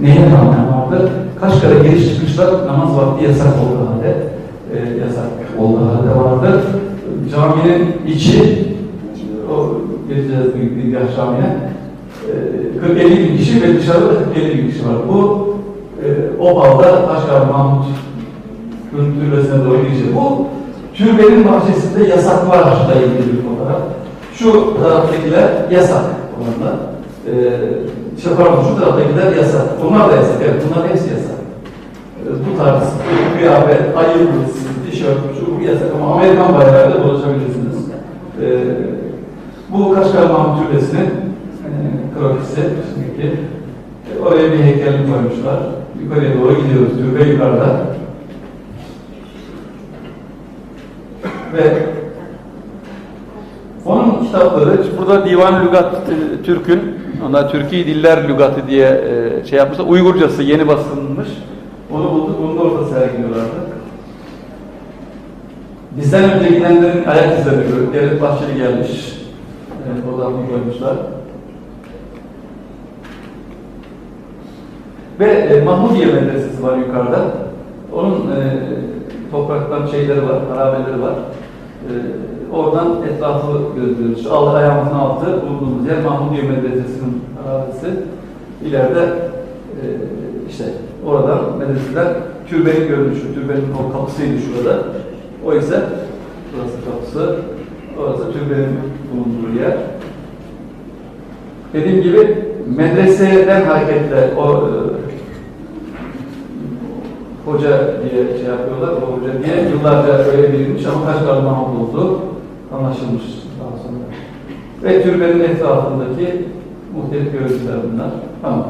Neye rağmen vardı? Kaşgar'a giriş çıkışlar namaz vakti yasak olduğu halde vardı. Caminin içi, o geleceğiz Büyük Cami'ye, 40-50 bin kişi ve dışarıda 40-50 bin kişi var. Bu Opal'da Kaşgar Mahmut türbesine doğru girişi. Bu türbenin bahçesinde yasaklarla ilgili bir fotoğraf. Şu taraftakiler yasak olanlar. Şu taraftakiler yasak. Bunlar da yasak. Evet, bunlar hepsi yasak. Bu tarz kıyafet, ayı tişört, şu yasak ama Amerikan bayrağıyla dolaşabilirsiniz. Bu Kaşgar Mahmut Türbesi'nin krokisi şimdiki. Oraya bir heykelini koymuşlar. Yukarıya doğru gidiyoruz. Türbe yukarıda. Ve onun kitapları, burada Divan Lügat Türk'ün, onlar Türkiye Diller Lügatı diye şey yapmışlar. Uygurcası yeni basılmış. Onu bulduk, onu da orada sergiliyorlardı. Bizden önce gidenlerin ayak izlerini gördük. Devlet Bahçeli gelmiş. Fotoğrafını koymuşlar. Ve Mahmudiye Medresesi var yukarıda. Onun topraktan şeyleri var, harabeleri var. Oradan etrafı gözlüyoruz. Şu ayağımızın altı bulunduğumuz yer Mahmudiye Medresesi'nin harabesi. İleride işte oradan medreseler türbenin görünüşü, türbenin o kapısıydı şurada. O ise burası kapısı, orası türbenin bulunduğu yer. Dediğim gibi medreseden hareketle o hoca diye şey yapıyorlar, o hoca diye yıllarca öyle bilinmiş ama Kaşgarlı Mahmud olduğu anlaşılmış daha sonra. Ve türbenin etrafındaki muhtelif görüntüler bunlar. Tamam.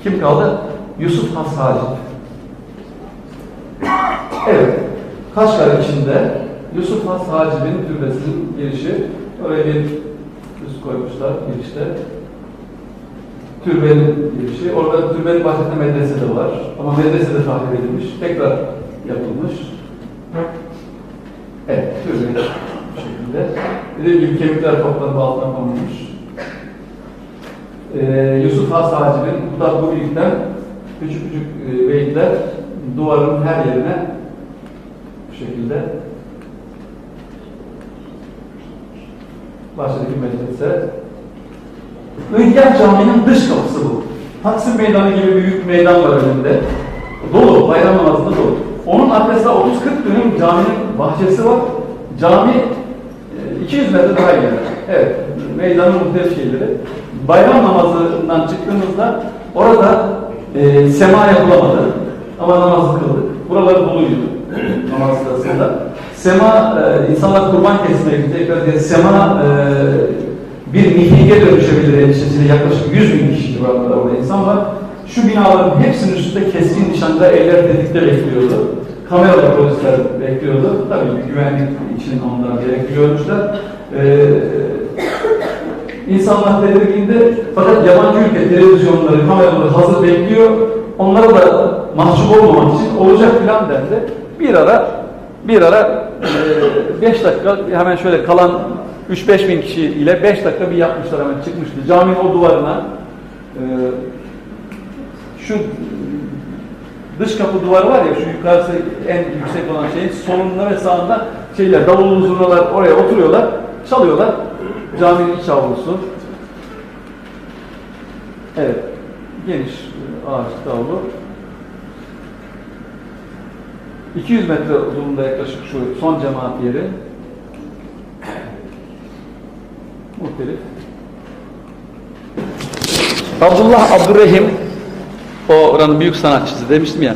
Kim kaldı? Yusuf Has Hacip. Evet. Kaşgar içinde Yusuf Has Hacip'in türbesinin girişi. Oraya bir üst koymuşlar girişte. Türbenin girişi. Orada türbenin başında medrese de var. Ama medrese de tahrip edilmiş. Tekrar yapılmış. Evet. Türbe bu şekilde. Dediğim gibi kemikler toplanıp altına konulmuş. Yusuf Has Hacip'in bu birlikten küçük beyitler duvarın her yerine bu şekilde baştaki medrese. Üngen Camii'nin dış kapısı bu. Taksim Meydanı gibi büyük meydan var önünde. Dolu, bayram namazında dolu. Onun arkasında 30-40 dönüm caminin bahçesi var. Cami 200 metre daha ileri. Evet, meydanın muhtelif şeyleri. Bayram namazından çıktığımızda orada sema yapılamadı ama namazı kıldık. Buraları doluydu namaz sırasında. Sema, insanlar kurban kesmeye gidecekler. Sema bir nihlige dönüşebilir endişesiyle yaklaşık 100 bin kişi civarında orada insan var. Şu binaların hepsinin üstünde keskin nişancılar eller tetikte bekliyordu. Kameralı polisler bekliyordu. Tabii güvenlik için onlara gerekli görmüşler. İnsanlar tedirginde fakat yabancı ülke televizyonları, kameraları hazır bekliyor. Onlara da mahcup olmamak için olacak plan dendi. Bir ara 5 dakika hemen şöyle kalan 3-5 bin kişi ile 5 dakika bir yapmışlar, hemen çıkmıştı. Caminin o duvarına şu dış kapı duvarı var ya, şu yukarısı en yüksek olan şeyin solunda ve sağında şeyler, davullu zurnalar oraya oturuyorlar, çalıyorlar. Caminin iç avlusu. Evet. Geniş ağaç davulu. 200 metre uzunluğunda yaklaşık şu son cemaat yeri. Muhtelif. Abdullah Abdurrahim, o oranın büyük sanatçısı demiştim ya,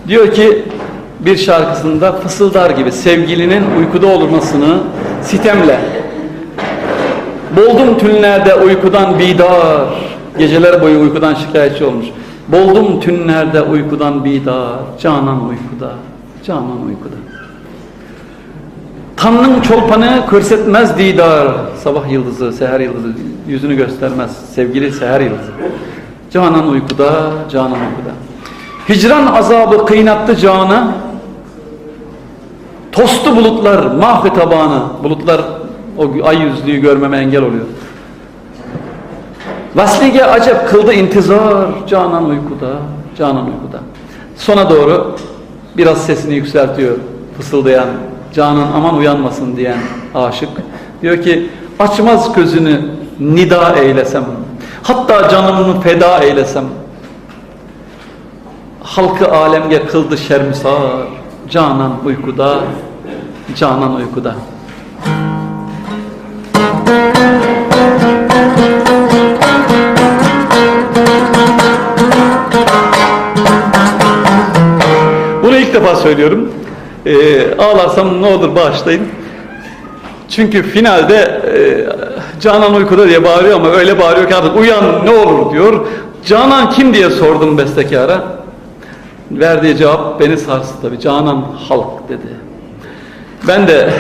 diyor ki bir şarkısında fısıldar gibi sevgilinin uykuda olmasını sitemle. Boldum tünlerde uykudan bidar, geceler boyu uykudan şikayetçi olmuş. Boldum tünlerde uykudan bidar, canan uykuda, canan uykuda. Tanrı'nın çolpanı körsetmez didar, sabah yıldızı, seher yıldızı yüzünü göstermez, sevgili seher yıldızı. Canan uykuda, canan uykuda. Hicran azabı kıynattı canı, tostu bulutlar mahvi tabanı, bulutlar o ay yüzlüğü görmeme engel oluyor. Vaslige acep kıldı intizar, canan uykuda, canan uykuda. Sona doğru biraz sesini yükseltiyor fısıldayan, canan aman uyanmasın diyen aşık. Diyor ki açmaz gözünü nida eylesem, hatta canımı feda eylesem. Halkı alemge kıldı şermisar, canan uykuda, canan uykuda. Bunu ilk defa söylüyorum. Ağlarsam ne olur bağışlayın. Çünkü finalde Canan uykuda diye bağırıyor ama öyle bağırıyor ki artık uyan ne olur diyor. Canan kim diye sordum bestekâra. Verdiği cevap beni sarstı tabii. Canan halk dedi. Ben de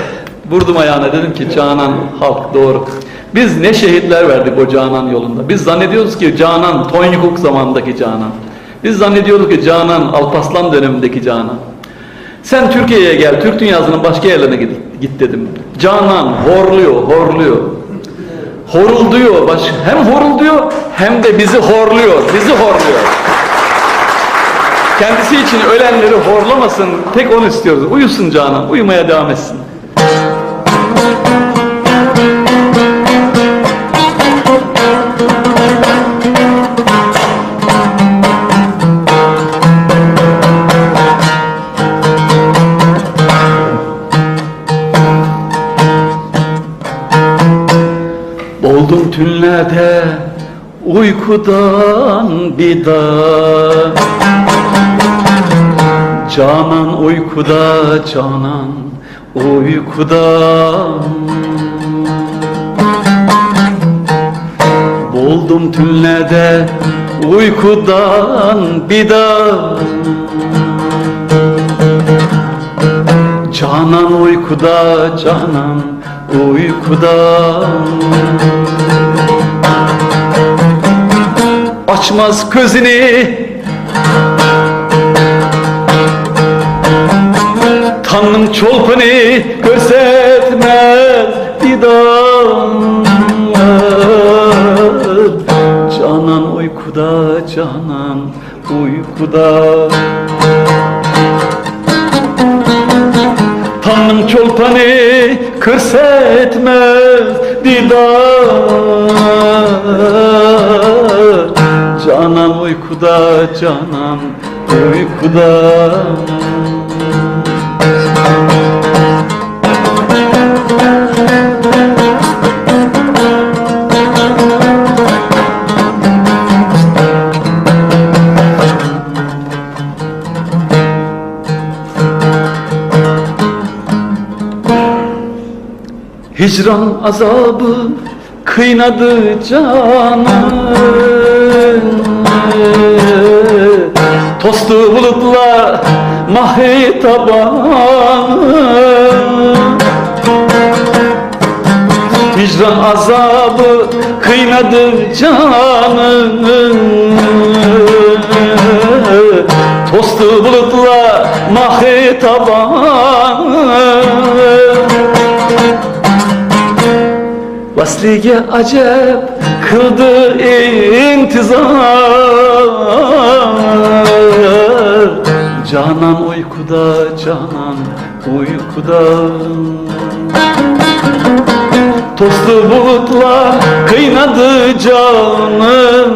vurdum ayağına, dedim ki Canan halk doğru. Biz ne şehitler verdik o Canan yolunda. Biz zannediyoruz ki Canan Tonyukuk zamanındaki Canan. Biz zannediyoruz ki Canan Alparslan dönemindeki Canan. Sen Türkiye'ye gel, Türk dünyasının başka yerlerine git dedim. Canan horluyor, horluyor. horulduyor. Hem horulduyor hem de bizi horluyor. Bizi horluyor. Kendisi için ölenleri horlamasın. Tek onu istiyoruz. Uyusun Canan. Uyumaya devam etsin. Boğuldum tünlerde uykudan bir daha. Canan uykuda, Canan uykuda. Boğuldum tünlerde uykudan bir daha. Canan uykuda, Canan uykuda. Açmaz gözünü Tanrım çolpanı görsetmez bir daha. Canan uykuda, Canan uykuda. Tanrım çolpanı kırsetmez bir daha. Canan uykuda, Canan uykuda. Hicran azabı kıynadı canım. Tostu bulutlar mahitaban. Hicran azabı kıynadı canım. Tostu bulutlar mahitaban. Vaslige acep kıldı intizar. Canan uykuda, Canan uykuda. Tozlu bulutlar kıynadı canım.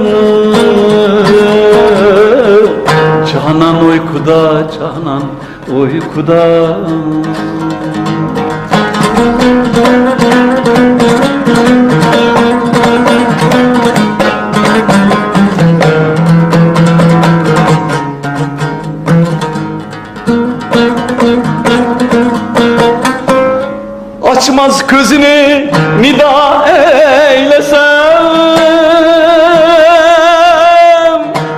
Canan uykuda, Canan uykuda. Açmaz gözünü nida eylesem,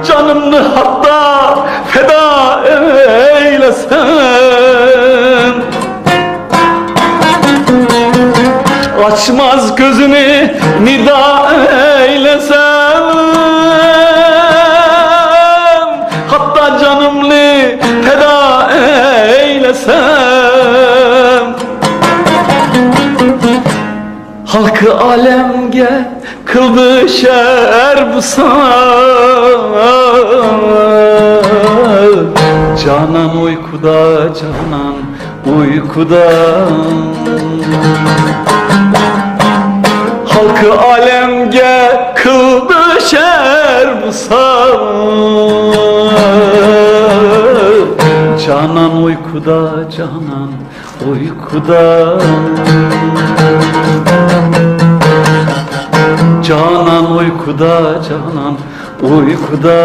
canımı hatta feda eylesem. Açmaz gözünü nida eylesem, hatta canımı feda eylesem. Halkı alemge kıldı şerbusar. Canan uykuda, Canan uykuda. Halkı alemge kıldı şerbusar. Canan uykuda, Canan uykuda. Canan uykuda, Canan uykuda.